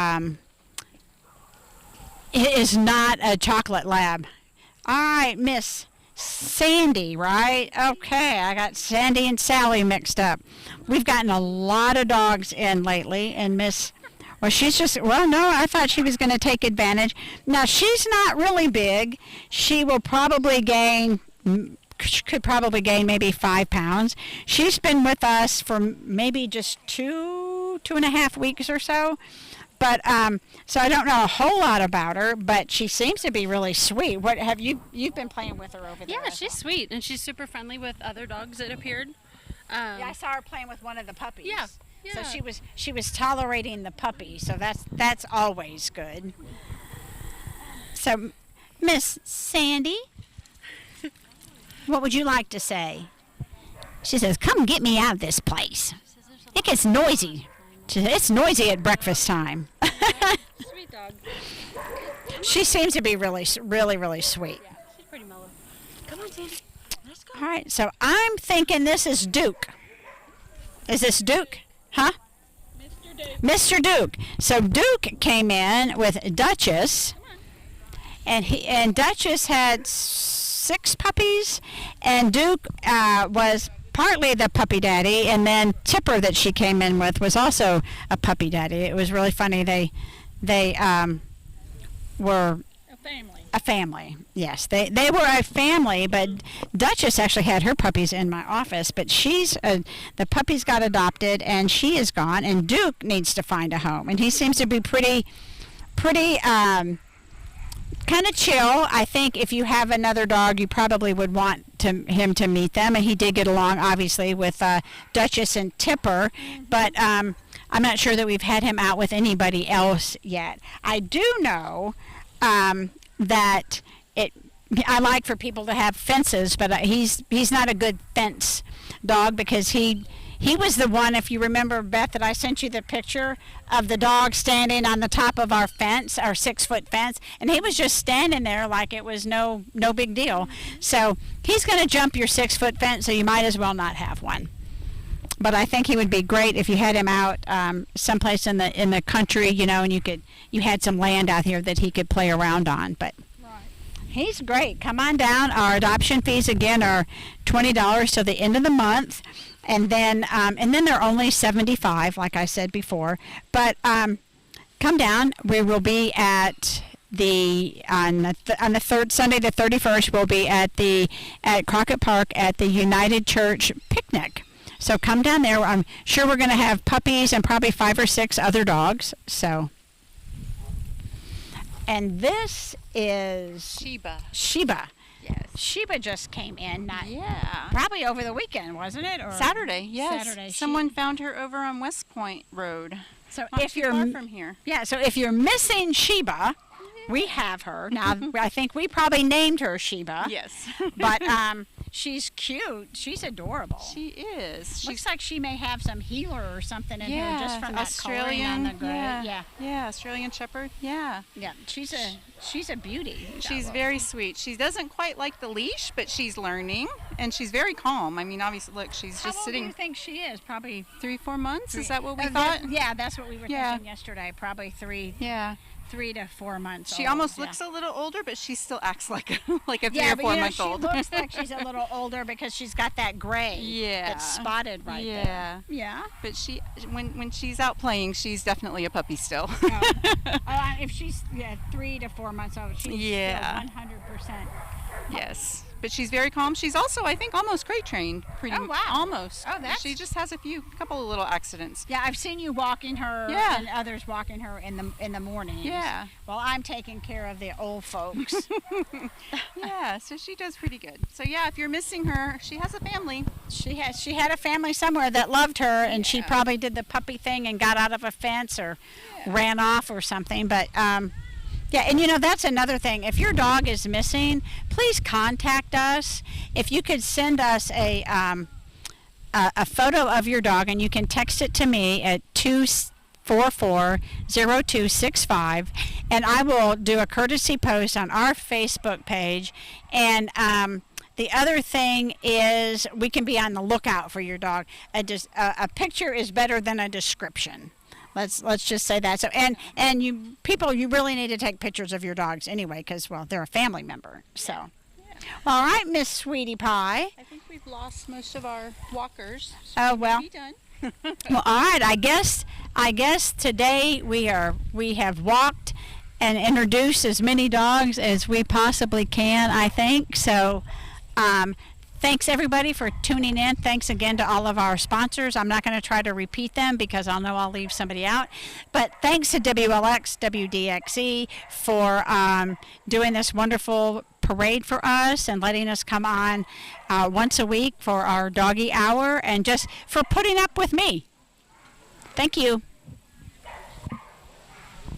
chocolate lab. All right, Miss, Sandy, right? Okay, I got Sandy and Sally mixed up. We've gotten a lot of dogs in lately, and well, she's just, well, no, I thought she was going to take advantage. Now, she's not really big. She will probably gain, could probably gain maybe 5 pounds. She's been with us for maybe just 2.5 weeks or so. But so I don't know a whole lot about her, but she seems to be really sweet. What have you've been playing with her over there? Yeah, she's sweet and she's super friendly with other dogs that appeared. Yeah, I saw her playing with one of the puppies. Yeah. So she was tolerating the puppy, so that's always good. So, Miss Sandy, what would you like to say? She says, "Come get me out of this place. It gets noisy. It's noisy at breakfast time." Sweet dog. She seems to be really sweet. Yeah, she's pretty mellow. Come on, Sandy. Let's go. All right, so I'm thinking this is Duke. Is this Duke? Huh? Mr. Duke. So Duke came in with Duchess, and Duchess had 6 puppies, and Duke was partly the puppy daddy, and then Tipper that she came in with was also a puppy daddy. It was really funny. They were a family. Yes, they were a family, but Duchess actually had her puppies in my office, but the puppies got adopted and she is gone, and Duke needs to find a home, and he seems to be pretty kind of chill. I think if you have another dog, you probably would want him to meet them, and he did get along obviously with Duchess and Tipper, but I'm not sure that we've had him out with anybody else yet. I do know that I like for people to have fences, but he's not a good fence dog, because he was the one, if you remember, Beth, that I sent you the picture of the dog standing on the top of our fence, our 6-foot fence, and he was just standing there like it was no big deal. So he's going to jump your 6-foot fence, so you might as well not have one. But I think he would be great if you had him out someplace in the country, and you had some land out here that he could play around on. But he's great. Come on down. Our adoption fees again are $20 till the end of the month, and then they're only $75, like I said before. But come down. We will be at on the third Sunday, the 31st. We'll be at Crockett Park at the United Church picnic. So come down there. I'm sure we're going to have puppies and probably 5 or 6 other dogs. So, and this is Sheba. Yes. Sheba just came in. Probably over the weekend, wasn't it? Or Saturday. Yes. Saturday. Someone found her over on West Point Road. So Not if too you're far from here. Yeah. So if you're missing Sheba, we have her now. I think we probably named her Sheba. Yes. But she's cute. She's adorable. She is. Looks like she may have some healer or something in her just from that Australian on the gray. Yeah, Australian Shepherd. Yeah. Yeah, she's a beauty. She's very sweet. She doesn't quite like the leash, but she's learning, and she's very calm. I mean, obviously, look, she's just sitting. How old do you think she is? Probably 3-4 months. Is that what we thought? Yeah, that's what we were thinking yesterday. Probably 3. Yeah. 3 to 4 months. She almost looks a little older, but she still acts like a 3 or 4 month old. She looks like she's a little older because she's got that gray. Yeah. That's spotted right there. Yeah. But when she's out playing, she's definitely a puppy still. If she's 3 to 4 months old, she's still 100%. Yes. But she's very calm. She's also, I think, almost crate trained. Oh, wow. Almost. Oh, she just has a couple of little accidents. Yeah, I've seen you walking her and others walking her in the mornings. Yeah. Well, I'm taking care of the old folks. Yeah, so she does pretty good. So yeah, if you're missing her, she has a family. She had a family somewhere that loved her, and she probably did the puppy thing and got out of a fence or ran off or something. But yeah, and that's another thing. If your dog is missing, please contact us. If you could send us a photo of your dog, and you can text it to me at 244-0265, and I will do a courtesy post on our Facebook page. And the other thing is we can be on the lookout for your dog. A picture is better than a description. Let's just say that. So and you really need to take pictures of your dogs anyway, because they're a family member. So All right, Miss Sweetie Pie. I think we've lost most of our walkers. So Oh, well. Be done. Well, all right. I guess today we have walked and introduced as many dogs as we possibly can. I think so. Thanks everybody for tuning in. Thanks again to all of our sponsors. I'm not going to try to repeat them because I'll know I'll leave somebody out. But thanks to WLX, WDXE for doing this wonderful parade for us and letting us come on once a week for our doggy hour and just for putting up with me. Thank you.